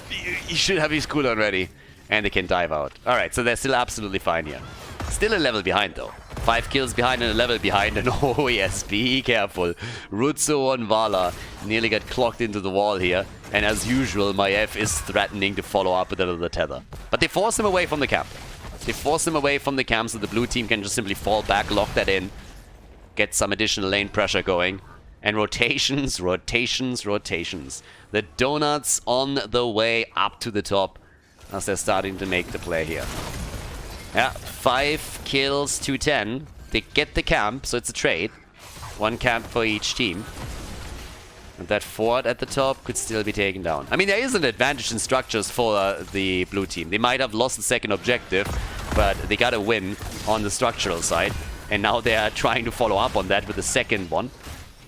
He should have his cooldown ready. And they can dive out. Alright, so they're still absolutely fine here. Still a level behind though. 5 kills behind and a level behind, and oh yes, be careful. Rutsu on Vala nearly got clocked into the wall here, and as usual, Maiev is threatening to follow up with another tether. But they force him away from the camp. They force him away from the camp so the blue team can just simply fall back, lock that in, get some additional lane pressure going, and rotations, rotations, rotations. The Donuts on the way up to the top as they're starting to make the play here. Yeah, 5 kills to 10. They get the camp, so it's a trade. 1 camp for each team. And that fort at the top could still be taken down. I mean, there is an advantage in structures for the blue team. They might have lost the second objective, but they got a win on the structural side. And now they are trying to follow up on that with the second one.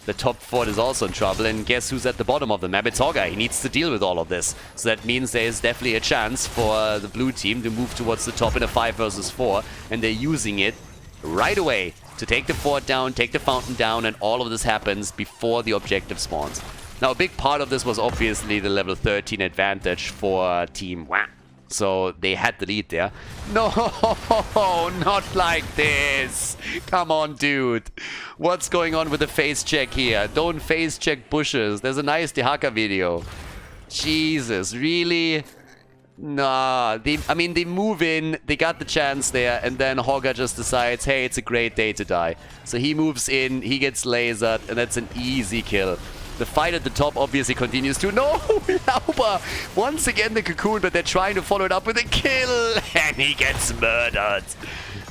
The top fort is also in trouble, and guess who's at the bottom of the map? It's Hogga. He needs to deal with all of this. So that means there is definitely a chance for the blue team to move towards the top in a 5 versus 4, and they're using it right away to take the fort down, take the fountain down, and all of this happens before the objective spawns. Now, a big part of this was obviously the level 13 advantage for Team Wah. So they had the lead there. No, not like this. Come on, dude. What's going on with the face check here? Don't face check bushes. There's a nice Dehaka video. Jesus, really? Nah, I mean, they move in, they got the chance there, and then Hogger just decides, hey, it's a great day to die. So he moves in, he gets lasered, and that's an easy kill. The fight at the top obviously continues to... No! Lauber! Once again the cocoon, but they're trying to follow it up with a kill! And he gets murdered!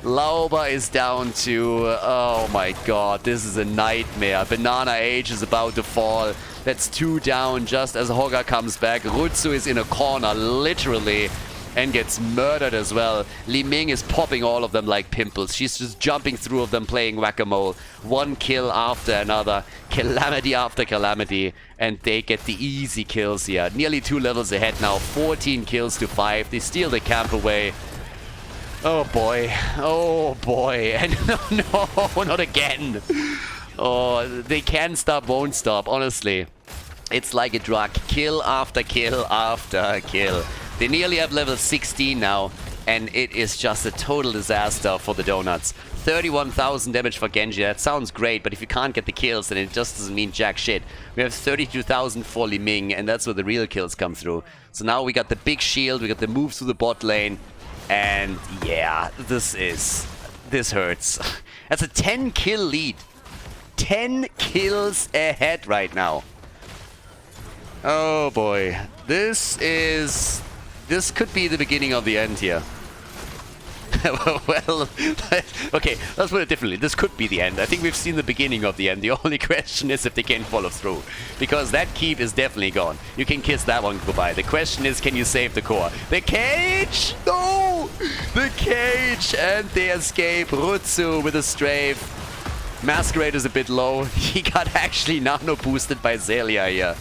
Lauber is down to... Oh my god, this is a nightmare. Banana Age is about to fall. That's 2 down just as Hogger comes back. Rutsu is in a corner, literally, and gets murdered as well. Li Ming is popping all of them like pimples. She's just jumping through of them playing whack-a-mole. One kill after another. Calamity after calamity. And they get the easy kills here. Nearly 2 levels ahead now. 14 kills to 5. They steal the camp away. Oh boy. Oh boy. And no, not again. Oh, they can't stop, won't stop, honestly. It's like a drug. Kill after kill after kill. They nearly have level 16 now, and it is just a total disaster for the Donuts. 31,000 damage for Genji. That sounds great, but if you can't get the kills, then it just doesn't mean jack shit. We have 32,000 for Li Ming, and that's where the real kills come through. So now we got the big shield, we got the move through the bot lane, and yeah, this hurts. That's a 10 kill lead. 10 kills ahead right now. Oh boy. This could be the beginning of the end here. Well, okay, let's put it differently. This could be the end. I think we've seen the beginning of the end. The only question is if they can follow through. Because that keep is definitely gone. You can kiss that one goodbye. The question is, can you save the core? The cage! No! The cage! And they escape. Rutsu with a strafe. Masquerade is a bit low. He got actually nano boosted by Zelia here.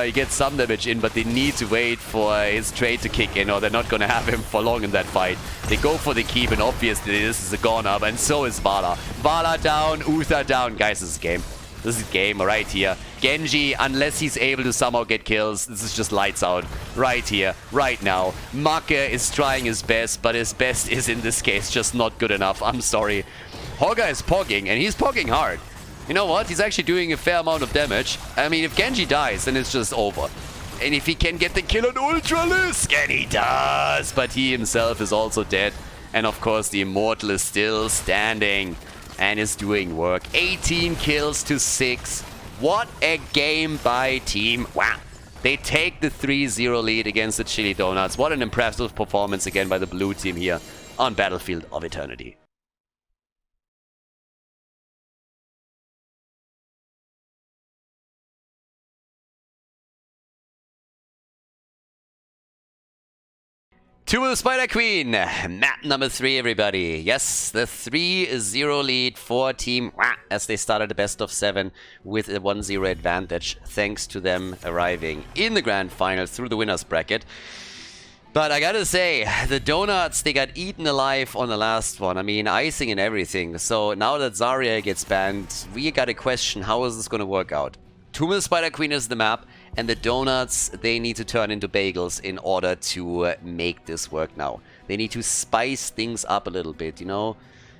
He gets some damage in, but they need to wait for his trade to kick in, or they're not going to have him for long in that fight. They go for the keep, and obviously this is a gone-up, and so is Vala. Vala down, Uther down. Guys, this is game. This is game right here. Genji, unless he's able to somehow get kills, this is just lights out. Right here, right now. Make is trying his best, but his best is in this case just not good enough. I'm sorry. Hogger is pogging, and he's pogging hard. You know what? He's actually doing a fair amount of damage. I mean, if Genji dies, then it's just over. And if he can get the kill on Ultralisk, and he does, but he himself is also dead. And of course, the Immortal is still standing and is doing work. 18 kills to 6. What a game by Team Wow. They take the 3-0 lead against the Chili Donuts. What an impressive performance again by the blue team here on Battlefield of Eternity. Tomb of the Spider Queen, map number 3, everybody. Yes, the 3-0 lead for Team Wah as they started the best of 7 with a 1-0 advantage, thanks to them arriving in the grand final through the winner's bracket. But I gotta say, the Donuts, they got eaten alive on the last one. I mean, icing and everything. So now that Zarya gets banned, we gotta question, how is this gonna work out? Tomb of the Spider Queen is the map, and the Donuts, they need to turn into bagels in order to make this work now. They need to spice things up a little bit, you know,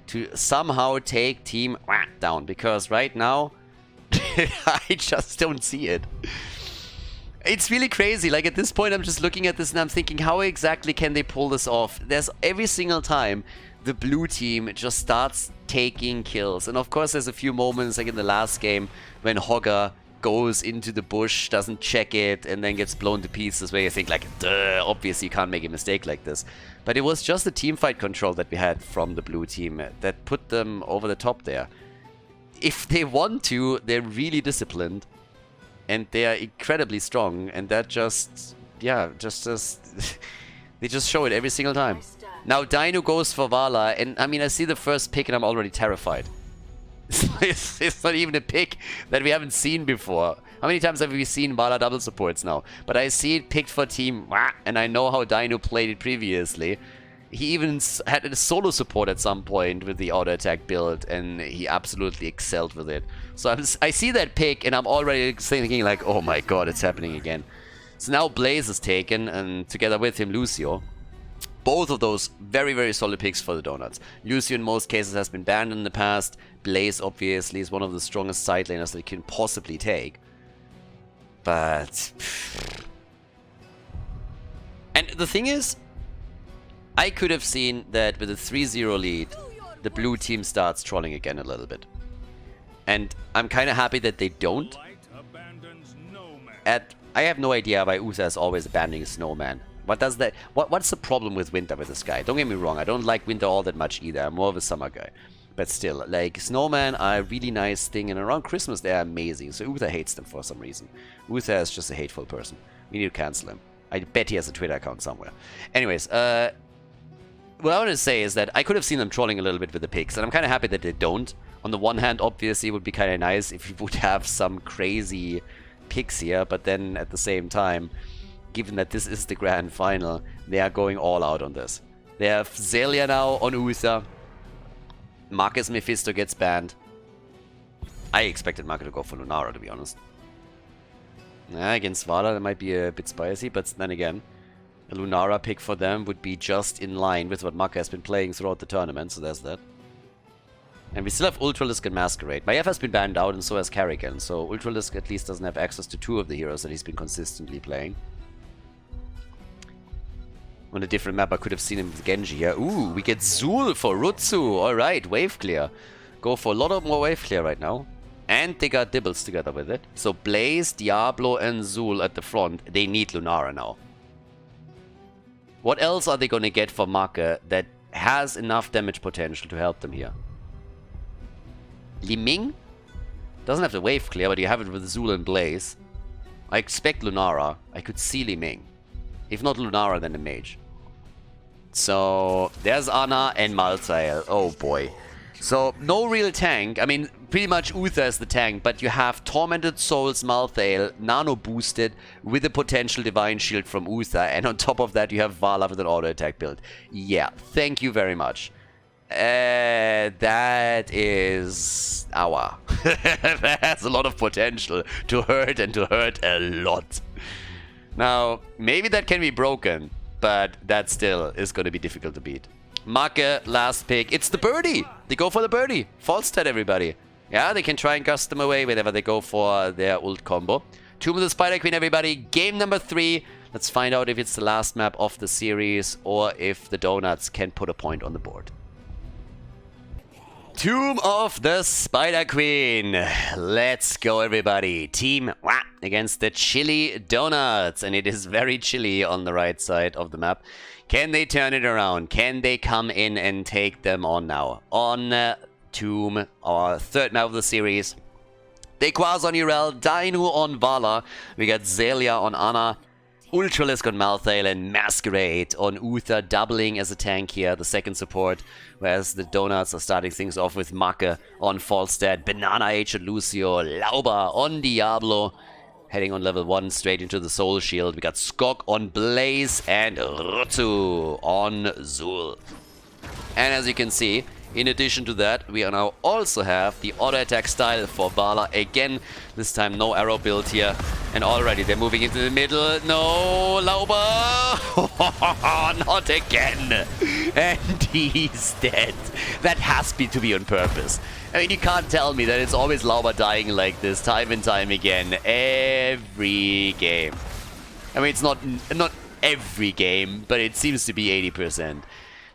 to somehow take Team down, because right now, I just don't see it. It's really crazy. Like, at this point, I'm just looking at this and I'm thinking, how exactly can they pull this off? There's every single time the blue team just starts taking kills. And of course, there's a few moments, like in the last game, when Hogger goes into the bush, doesn't check it, and then gets blown to pieces, where you think, like, duh, obviously you can't make a mistake like this. But it was just the team fight control that we had from the blue team that put them over the top there. If they want to, they're really disciplined, and they are incredibly strong, and that just, yeah, they just show it every single time. Now Dino goes for Vala, and I mean, I see the first pick and I'm already terrified. It's not even a pick that we haven't seen before. How many times have we seen Vala double supports now? But I see it picked for Team Wah, and I know how Dino played it previously. He even had a solo support at some point with the auto attack build, and he absolutely excelled with it. So I see that pick, and I'm already thinking like, oh my god, it's happening again. So now Blaze is taken, and together with him, Lucio. Both of those very, very solid picks for the Donuts. Lucio in most cases has been banned in the past. Blaze obviously is one of the strongest side laners they can possibly take. But... And the thing is, I could have seen that with a 3-0 lead, the blue team starts trolling again a little bit. And I'm kind of happy that they don't. I have no idea why Uther is always abandoning Snowman. What does that? What's the problem with Winter with this guy? Don't get me wrong, I don't like Winter all that much either. I'm more of a summer guy. But still, like, Snowman are a really nice thing, and around Christmas they're amazing. So Uther hates them for some reason. Uther is just a hateful person. We need to cancel him. I bet he has a Twitter account somewhere. Anyways, what I want to say is that I could have seen them trolling a little bit with the picks, and I'm kind of happy that they don't. On the one hand, obviously, it would be kind of nice if you would have some crazy picks here, but then at the same time, given that this is the grand final, they are going all out on this. They have Zelia now on Uther. Marcus Mephisto gets banned. I expected Marco to go for Lunara, to be honest. Against Vada, that might be a bit spicy, but then again, a Lunara pick for them would be just in line with what Maka has been playing throughout the tournament, so there's that. And we still have Ultralisk and Masquerade. Maiev has been banned out, and so has Karrigan, so Ultralisk at least doesn't have access to two of the heroes that he's been consistently playing. On a different map, I could have seen him with Genji here. Ooh, we get Zul for Rutsu. Alright, wave clear. Go for a lot of more wave clear right now. And they got Dibbles together with it. So Blaze, Diablo, and Zul at the front. They need Lunara now. What else are they going to get for Maka that has enough damage potential to help them here? Li Ming? Doesn't have the wave clear, but you have it with Zul and Blaze. I expect Lunara. I could see Li Ming. If not Lunara, then the mage. So, there's Ana and Malthael. Oh boy. So, no real tank. I mean, pretty much Uther is the tank, but you have Tormented Souls Malthael, nano boosted, with a potential Divine Shield from Uther, and on top of that you have Vala with an auto attack build. Yeah, thank you very much. That is... Aua. That has a lot of potential to hurt, and to hurt a lot. Now, maybe that can be broken, but that still is going to be difficult to beat. Make, last pick. It's the birdie! They go for the birdie. False stat, everybody. Yeah, they can try and custom away whenever they go for their ult combo. Tomb of the Spider Queen, everybody. Game number 3. Let's find out if it's the last map of the series or if the Donuts can put a point on the board. Tomb of the Spider Queen. Let's go, everybody. Team Wah against the Chili Donuts. And it is very chilly on the right side of the map. Can they turn it around? Can they come in and take them on now? On Tomb, our third map of the series. Dequaz on Urel, Dainu on Vala. We got Zelia on Ana. Ultralisk on Malthael and Masquerade on Uther, doubling as a tank here, the second support, whereas the Donuts are starting things off with Make on Falstad, Banana H on Lucio, Lauba on Diablo, heading on level 1 straight into the Soul Shield. We got Skok on Blaze and Rutsu on Zul. And as you can see, in addition to that, we now also have the auto attack style for Vala. Again, this time no arrow build here. And already they're moving into the middle. No, Lauba! Not again! And he's dead. That has to be on purpose. I mean, you can't tell me that it's always Lauba dying like this time and time again. Every game. I mean, it's not every game, but it seems to be 80%.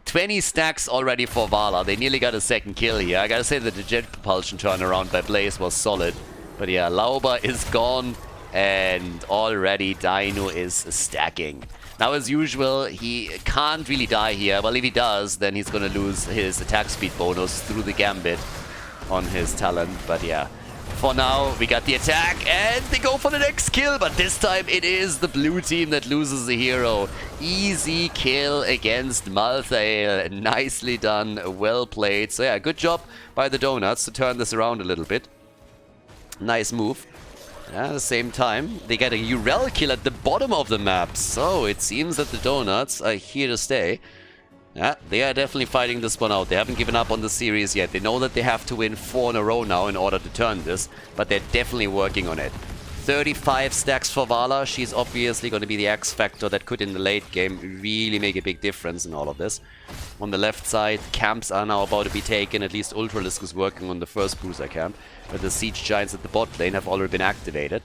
20 stacks already for Vala. They nearly got a second kill here. I gotta say that the jet propulsion turnaround by Blaze was solid. But yeah, Lauba is gone. And already Dainu is stacking. Now, as usual, he can't really die here. Well, if he does, then he's gonna lose his attack speed bonus through the Gambit on his talent. But yeah, for now, we got the attack, and they go for the next kill. But this time, it is the blue team that loses the hero. Easy kill against Malthael. Nicely done, well played. So yeah, good job by the Donuts to turn this around a little bit. Nice move. Yeah, at the same time, they get a Urel kill at the bottom of the map. So it seems that the Donuts are here to stay. Yeah, they are definitely fighting this one out. They haven't given up on the series yet. They know that they have to win 4 in a row now in order to turn this, but they're definitely working on it. 35 stacks for Vala. She's obviously going to be the X factor that could, in the late game, really make a big difference in all of this. On the left side, camps are now about to be taken. At least Ultralisk is working on the first bruiser camp, but the siege giants at the bot lane have already been activated.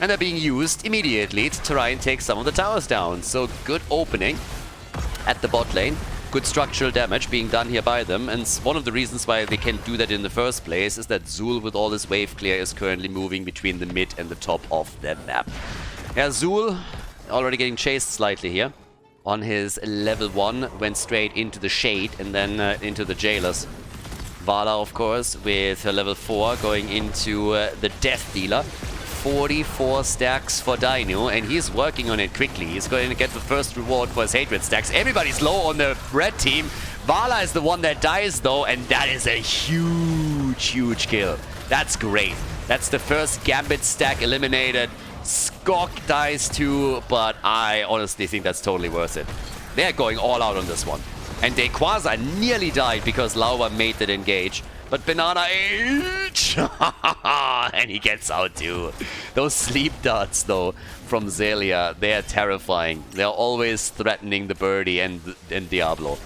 And they're being used immediately to try and take some of the towers down. So good opening at the bot lane. Good structural damage being done here by them, and one of the reasons why they can do that in the first place is that Zul, with all his wave clear, is currently moving between the mid and the top of the map. Yeah, Zul already getting chased slightly here. On his level 1, went straight into the shade and then into the jailers. Vala, of course, with her level 4 going into the death dealer. 44 stacks for Dino, and he's working on it quickly. He's going to get the first reward for his hatred stacks. Everybody's low on the red team. Vala is the one that dies though, and that is a huge kill. That's great. That's the first Gambit stack eliminated. Skok dies too, but I honestly think that's totally worth it. They're going all out on this one. And Dequaza nearly died because Lauba made that engage. But Banana H! And he gets out too. Those sleep darts though from Zelia, they're terrifying. They're always threatening the birdie and Diablo.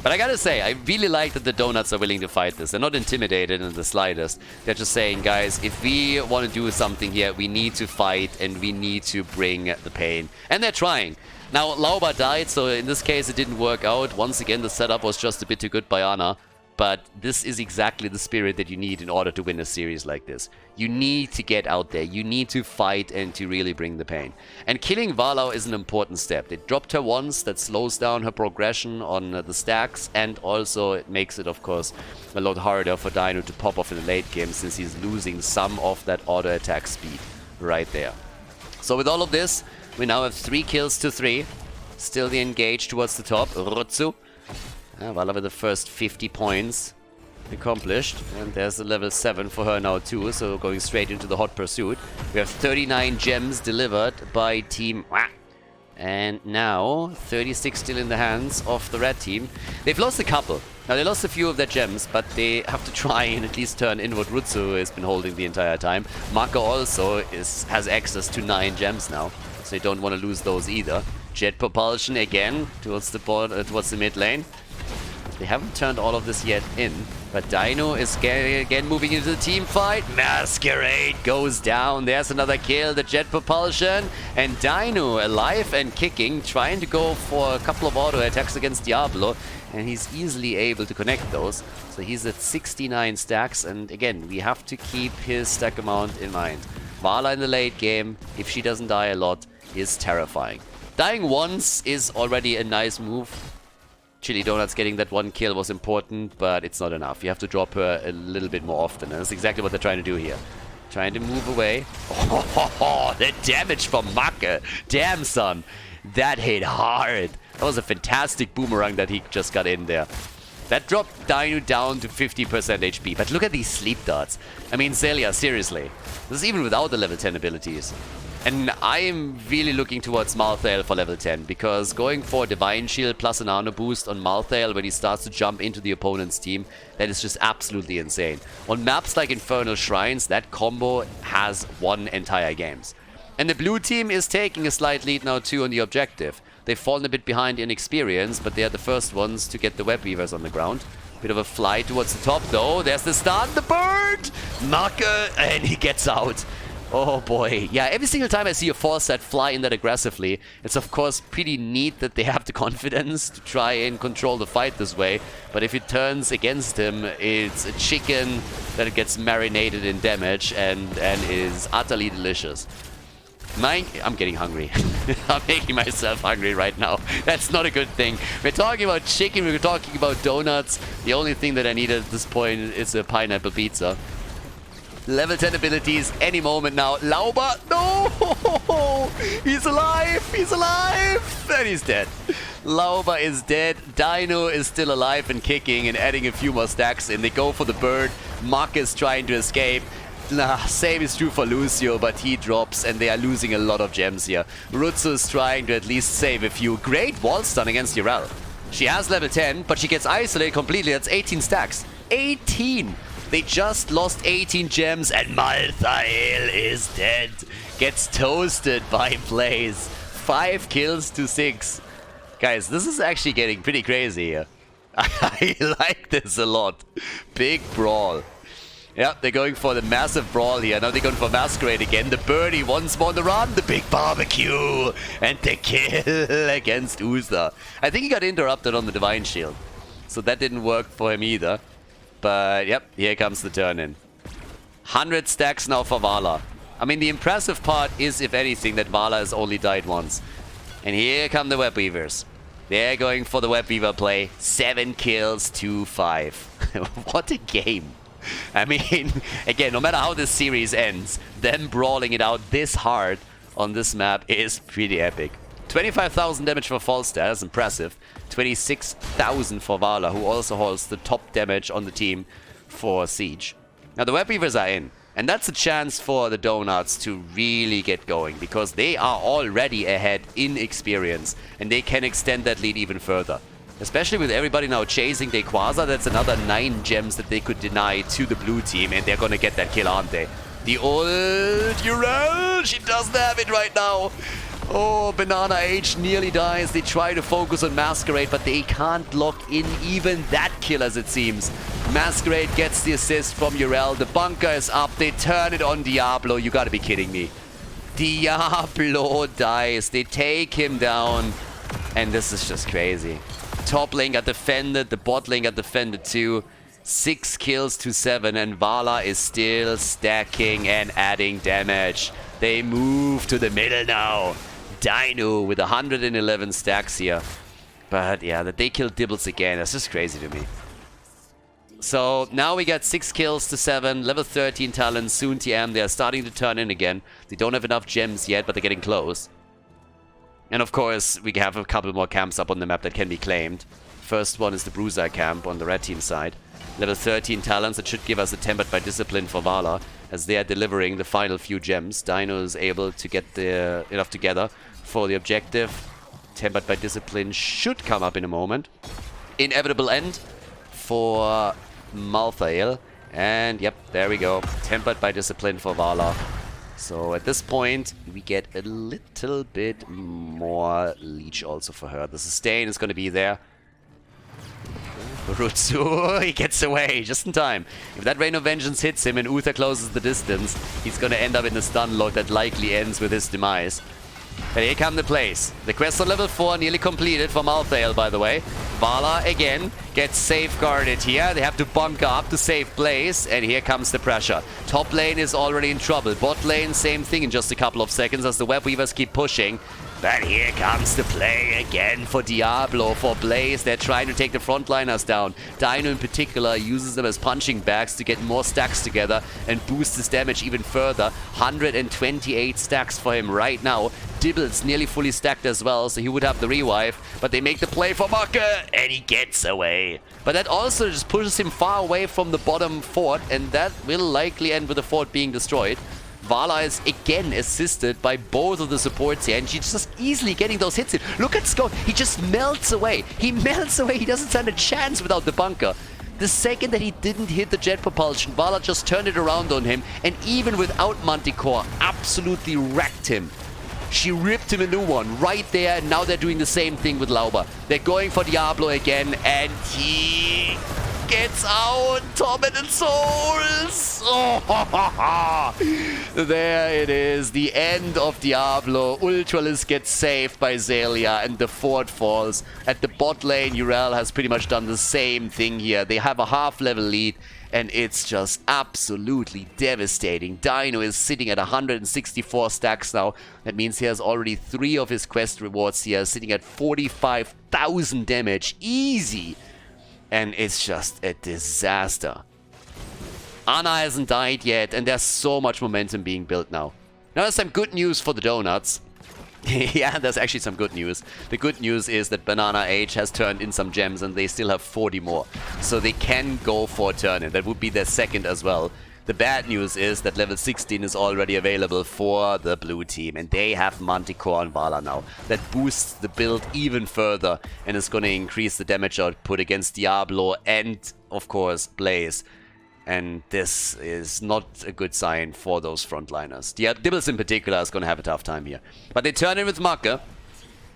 But I gotta say, I really like that the Donuts are willing to fight this. They're not intimidated in the slightest. They're just saying, guys, if we want to do something here, we need to fight and we need to bring the pain. And they're trying. Now, Lauba died, so in this case it didn't work out. Once again, the setup was just a bit too good by Ana. But this is exactly the spirit that you need in order to win a series like this. You need to get out there. You need to fight and to really bring the pain. And killing Vala is an important step. They dropped her once. That slows down her progression on the stacks. And also it makes it, of course, a lot harder for Dino to pop off in the late game, since he's losing some of that auto attack speed right there. So with all of this, we now have 3 kills to 3. Still the engage towards the top. Rutsu. Vala with the first 50 points accomplished, and there's a level 7 for her now too, so going straight into the hot pursuit. We have 39 gems delivered by Team and now 36 still in the hands of the red team. They've lost a couple. Now they lost a few of their gems, but they have to try and at least turn in what Rutsu has been holding the entire time. Maka also has access to 9 gems now, so they don't want to lose those either. Jet propulsion again towards the mid lane. They haven't turned all of this yet in, but Dino is again moving into the team fight. Masquerade goes down. There's another kill, the jet propulsion. And Dino alive and kicking, trying to go for a couple of auto attacks against Diablo. And he's easily able to connect those. So he's at 69 stacks. And again, we have to keep his stack amount in mind. Vala in the late game, if she doesn't die a lot, is terrifying. Dying once is already a nice move. Chili Donuts getting that 1 kill was important, but it's not enough. You have to drop her a little bit more often, and that's exactly what they're trying to do here. Trying to move away. Oh, the damage from Maka. Damn, son. That hit hard. That was a fantastic boomerang that he just got in there. That dropped Dino down to 50% HP. But look at these sleep darts. I mean, Zelia, seriously. This is even without the level 10 abilities. And I am really looking towards Malthael for level 10, because going for Divine Shield plus an Nano boost on Malthael when he starts to jump into the opponent's team, that is just absolutely insane. On maps like Infernal Shrines, that combo has won entire games. And the blue team is taking a slight lead now too on the objective. They've fallen a bit behind in experience, but they are the first ones to get the web weavers on the ground. Bit of a fly towards the top though. There's the start, the bird! Maka, and he gets out. Oh boy. Yeah, every single time I see a force set fly in that aggressively, it's of course pretty neat that they have the confidence to try and control the fight this way. But if it turns against him, it's a chicken that gets marinated in damage and is utterly delicious. I'm getting hungry. I'm making myself hungry right now. That's not a good thing. We're talking about chicken, we're talking about donuts. The only thing that I need at this point is a pineapple pizza. Level 10 abilities any moment now. Lauba, no! He's alive! He's alive! And he's dead. Lauba is dead. Dino is still alive and kicking and adding a few more stacks in. They go for the bird. Mark is trying to escape. Same is true for Lucio, but he drops and they are losing a lot of gems here. Rutsu is trying to at least save a few. Great wall stun against Urel. She has level 10, but she gets isolated completely. That's 18 stacks. 18! They just lost 18 gems, and Malthael is dead. Gets toasted by Blaze. 5 kills to 6. Guys, this is actually getting pretty crazy here. I like this a lot. Big brawl. Yeah, they're going for the massive brawl here. Now they're going for Masquerade again. The birdie once more on the run. The big barbecue. And the kill against Uther. I think he got interrupted on the Divine Shield. So that didn't work for him either. But, yep, here comes the turn-in. 100 stacks now for Vala. I mean, the impressive part is, if anything, that Vala has only died once. And here come the Web Weavers. They're going for the Web Weaver play. 7 kills to 5. What a game. I mean, again, no matter how this series ends, them brawling it out this hard on this map is pretty epic. 25,000 damage for Falstad, that's impressive. 26,000 for Vala, who also holds the top damage on the team for Siege. Now the Web Weavers are in, and that's a chance for the Donuts to really get going, because they are already ahead in experience, and they can extend that lead even further. Especially with everybody now chasing Quasar, that's another 9 gems that they could deny to the blue team, and they're gonna get that kill, aren't they? The old Urel, she doesn't have it right now. Oh, Banana H nearly dies. They try to focus on Masquerade, but they can't lock in even that kill, as it seems. Masquerade gets the assist from Urel. The bunker is up. They turn it on Diablo. You gotta be kidding me. Diablo dies. They take him down. And this is just crazy. Top lane got defended. The bot lane got defended too. 6 kills to 7. And Vala is still stacking and adding damage. They move to the middle now. Dino with 111 stacks here. But yeah, that they killed Dibbles again. That's just crazy to me. So now we got 6 kills to 7. Level 13 talent. Soon TM. They are starting to turn in again. They don't have enough gems yet, but they're getting close. And of course, we have a couple more camps up on the map that can be claimed. First one is the Bruiser camp on the red team side. Level 13 talents that should give us a Tempered by Discipline for Vala, as they are delivering the final few gems. Dino is able to get enough together for the objective. Tempered by Discipline should come up in a moment. Inevitable end for Malthael. And yep, there we go. Tempered by Discipline for Vala. So at this point, we get a little bit more leech also for her. The sustain is going to be there. Rutsu, he gets away just in time. If that Rain of Vengeance hits him and Uther closes the distance, he's going to end up in a stun lock that likely ends with his demise. And here come the plays. The quest on level 4 nearly completed for Malthael, by the way. Vala, again, gets safeguarded here. They have to bunker up to save Blaze, and here comes the pressure. Top lane is already in trouble. Bot lane, same thing in just a couple of seconds as the Web Weavers keep pushing. But here comes the play again for Diablo, for Blaze. They're trying to take the frontliners down. Dino in particular uses them as punching bags to get more stacks together and boost his damage even further. 128 stacks for him right now. Dibbles nearly fully stacked as well, so he would have the revive. But they make the play for Maka, and he gets away. But that also just pushes him far away from the bottom fort, and that will likely end with the fort being destroyed. Vala is again assisted by both of the supports here, and she's just easily getting those hits in. Look at Scott, he just melts away. He melts away, he doesn't stand a chance without the bunker. The second that he didn't hit the jet propulsion, Vala just turned it around on him, and even without Manticore, absolutely wrecked him. She ripped him a new one right there, and now they're doing the same thing with Lauber. They're going for Diablo again, and he gets out. Tormented Souls. Oh, there it is. The end of Diablo. Ultralis gets saved by Zelia, and the fort falls. At the bot lane, Urel has pretty much done the same thing here. They have a half-level lead, and it's just absolutely devastating. Dino is sitting at 164 stacks now. That means he has already 3 of his quest rewards here, sitting at 45,000 damage. Easy. And it's just a disaster. Ana hasn't died yet, and there's so much momentum being built now. Now there's some good news for the Donuts. Yeah, there's actually some good news. The good news is that Banana H has turned in some gems, and they still have 40 more. So they can go for a turn-in. That would be their second as well. The bad news is that level 16 is already available for the blue team, and they have Manticore and Vala now. That boosts the build even further and is going to increase the damage output against Diablo and, of course, Blaze. And this is not a good sign for those frontliners. Dibbles in particular is going to have a tough time here. But they turn in with Macke,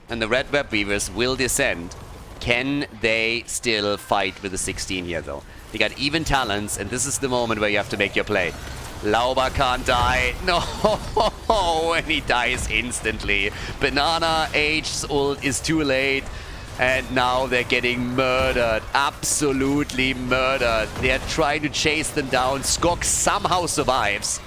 and the Red Web Weavers will descend. Can they still fight with the 16 here, though? They got even talents, and this is the moment where you have to make your play. Lauba can't die. No, and he dies instantly. Banana Age's ult is too late, and now they're getting murdered. Absolutely murdered. They're trying to chase them down. Skok somehow survives.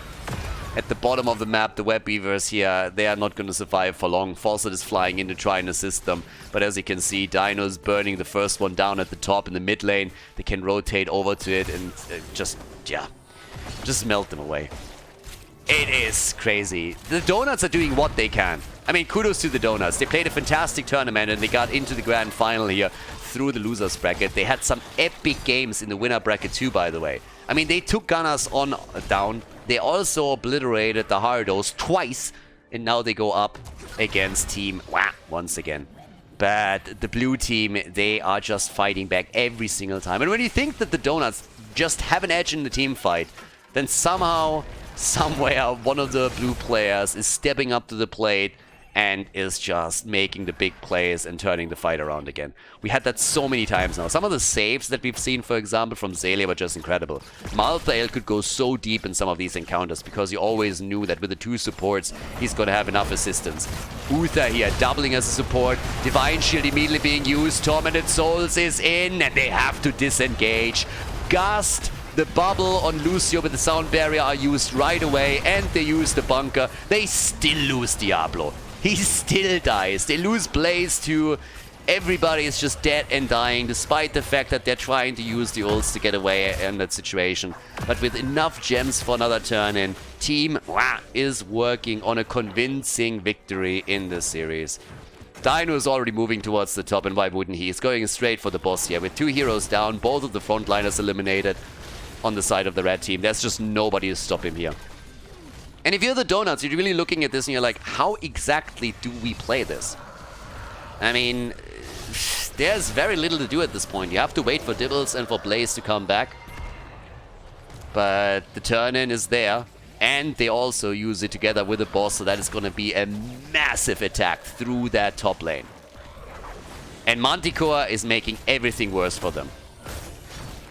At the bottom of the map, the Web Weavers here, they are not going to survive for long. Fawcett is flying in to try and assist them. But as you can see, Dino is burning the first one down at the top in the mid lane. They can rotate over to it and just melt them away. It is crazy. The Donuts are doing what they can. I mean, kudos to the Donuts. They played a fantastic tournament and they got into the grand final here through the losers bracket. They had some epic games in the winner bracket too, by the way. I mean, they took Gunners on down. They also obliterated the Hardos twice, and now they go up against Team Wah once again. But the blue team, they are just fighting back every single time. And when you think that the Donuts just have an edge in the team fight, then somehow, somewhere, one of the blue players is stepping up to the plate and is just making the big plays and turning the fight around again. We had that so many times now. Some of the saves that we've seen, for example, from Zelia were just incredible. Malthael could go so deep in some of these encounters because you always knew that with the two supports, he's going to have enough assistance. Uther here, doubling as a support. Divine Shield immediately being used. Tormented Souls is in, and they have to disengage. Gust, the bubble on Lucio with the sound barrier are used right away, and they use the bunker. They still lose Diablo. He still dies. They lose Blaze too. Everybody is just dead and dying, despite the fact that they're trying to use the ults to get away in that situation. But with enough gems for another turn in, Team Wah is working on a convincing victory in this series. Dino is already moving towards the top, and why wouldn't he? He's going straight for the boss here. With two heroes down, both of the frontliners eliminated on the side of the red team. There's just nobody to stop him here. And if you're the Donuts, you're really looking at this and you're like, how exactly do we play this? I mean, there's very little to do at this point. You have to wait for Dibbles and for Blaze to come back. But the turn-in is there. And they also use it together with the boss, so that is going to be a massive attack through that top lane. And Manticore is making everything worse for them.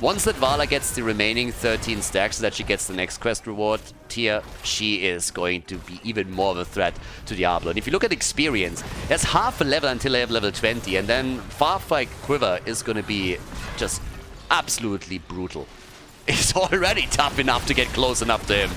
Once that Vala gets the remaining 13 stacks so that she gets the next quest reward tier, she is going to be even more of a threat to Diablo. And if you look at experience, there's half a level until I have level 20, and then Farfike Quiver is going to be just absolutely brutal. It's already tough enough to get close enough to him.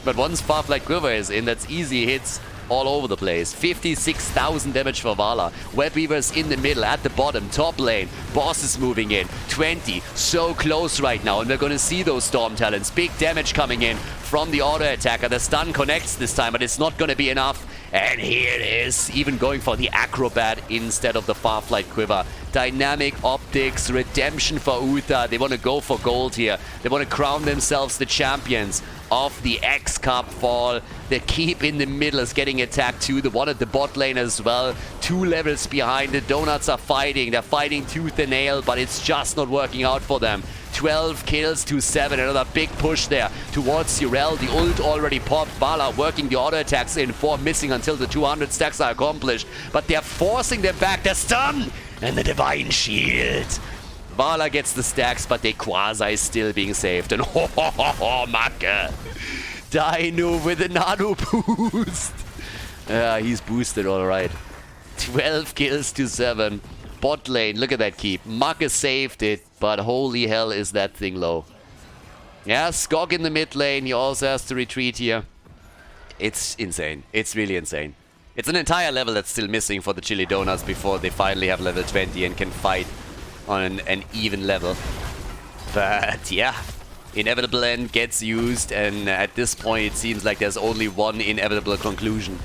But once Farfike Quiver is in, that's easy hits all over the place. 56,000 damage for Vala. Web Weavers in the middle, at the bottom, top lane. Boss is moving in. 20, so close right now. And we're going to see those Storm Talents. Big damage coming in from the auto attacker. The stun connects this time, but it's not going to be enough. And here it is, even going for the Acrobat instead of the Farflight Quiver. Dynamic optics, redemption for Uther. They want to go for gold here. They want to crown themselves the champions of the X-Cup fall. The Keep in the middle is getting attacked too. The one at the bot lane as well. 2 levels behind. The Donuts are fighting. They're fighting tooth and nail, but it's just not working out for them. 12 kills to 7. Another big push there towards Urel. The ult already popped. Vala working the auto attacks in. 4 missing until the 200 stacks are accomplished. But they're forcing them back. They're stunned. And the Divine Shield. Vala gets the stacks, but they quasi still being saved. And Macke. Dino with a nano boost. He's boosted alright. 12 kills to 7. Bot lane, look at that keep. Macke saved it, but holy hell is that thing low. Yeah, Skog in the mid lane. He also has to retreat here. It's insane. It's really insane. It's an entire level that's still missing for the Chili Donuts before they finally have level 20 and can fight on an even level. But yeah, inevitable end gets used, and at this point it seems like there's only one inevitable conclusion.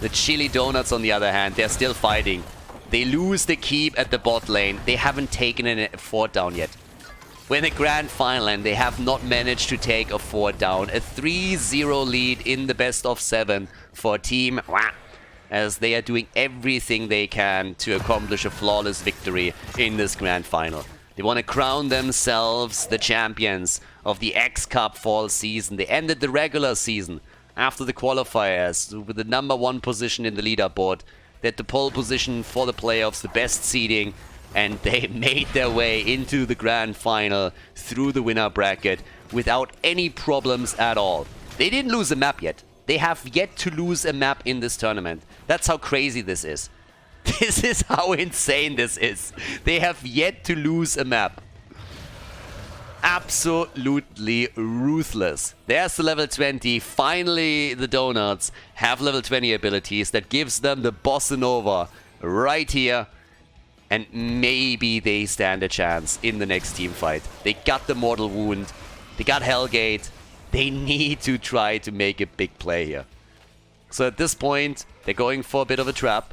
The Chili Donuts, on the other hand, they're still fighting. They lose the keep at the bot lane. They haven't taken a fort down yet. We're in the grand final and they have not managed to take a 4 down. A 3-0 lead in the best of 7 for Team as they are doing everything they can to accomplish a flawless victory in this grand final. They want to crown themselves the champions of the X Cup fall season. They ended the regular season after the qualifiers with the #1 position in the leaderboard. They had the pole position for the playoffs, the best seeding, and they made their way into the grand final through the winner bracket without any problems at all. They didn't lose a map yet. They have yet to lose a map in this tournament. That's how crazy this is. This is how insane this is. They have yet to lose a map. Absolutely ruthless. There's the level 20. Finally, the Donuts have level 20 abilities that gives them the Bossa Nova right here. And maybe they stand a chance in the next team fight. They got the Mortal Wound. They got Hellgate. They need to try to make a big play here. So at this point, they're going for a bit of a trap.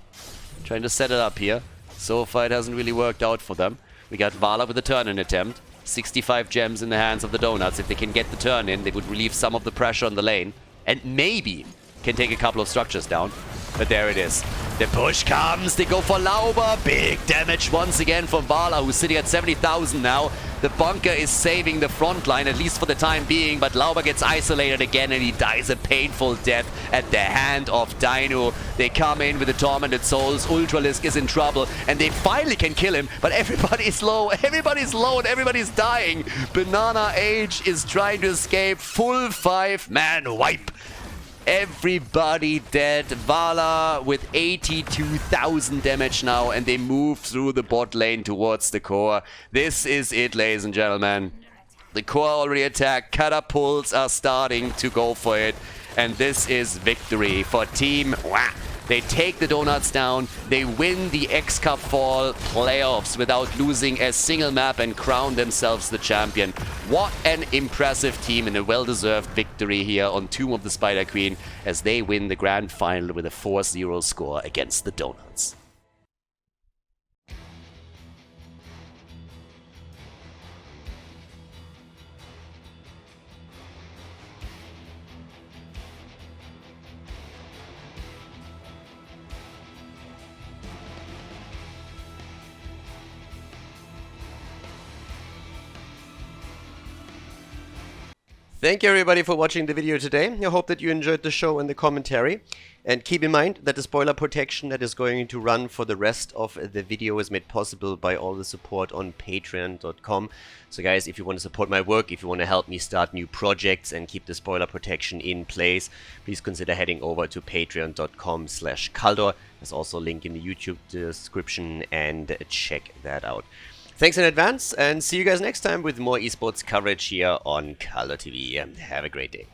Trying to set it up here. So far it hasn't really worked out for them. We got Vala with a turn-in attempt. 65 gems in the hands of the Donuts. If they can get the turn in, they would relieve some of the pressure on the lane. And maybe can take a couple of structures down. But there it is. The push comes. They go for Lauber. Big damage once again from Vala, who's sitting at 70,000 now. The bunker is saving the front line, at least for the time being. But Lauber gets isolated again, and he dies a painful death at the hand of Dino. They come in with the Tormented Souls. Ultralisk is in trouble, and they finally can kill him. But everybody's low. Everybody's low, and everybody's dying. Banana Age is trying to escape. Full 5-man wipe. Everybody dead. Vala with 82,000 damage now, and they move through the bot lane towards the core. This is it, ladies and gentlemen. The core already attacked. Catapults are starting to go for it. And this is victory for Team They take the Donuts down. They win the X Cup Fall playoffs without losing a single map and crown themselves the champion. What an impressive team and a well-deserved victory here on Tomb of the Spider Queen as they win the grand final with a 4-0 score against the Donuts. Thank you everybody for watching the video today. I hope that you enjoyed the show and the commentary. And keep in mind that the spoiler protection that is going to run for the rest of the video is made possible by all the support on patreon.com. So guys, if you want to support my work, if you want to help me start new projects and keep the spoiler protection in place, please consider heading over to patreon.com/Khaldor. There's also a link in the YouTube description, and check that out. Thanks in advance, and see you guys next time with more esports coverage here on Khaldor TV. Have a great day.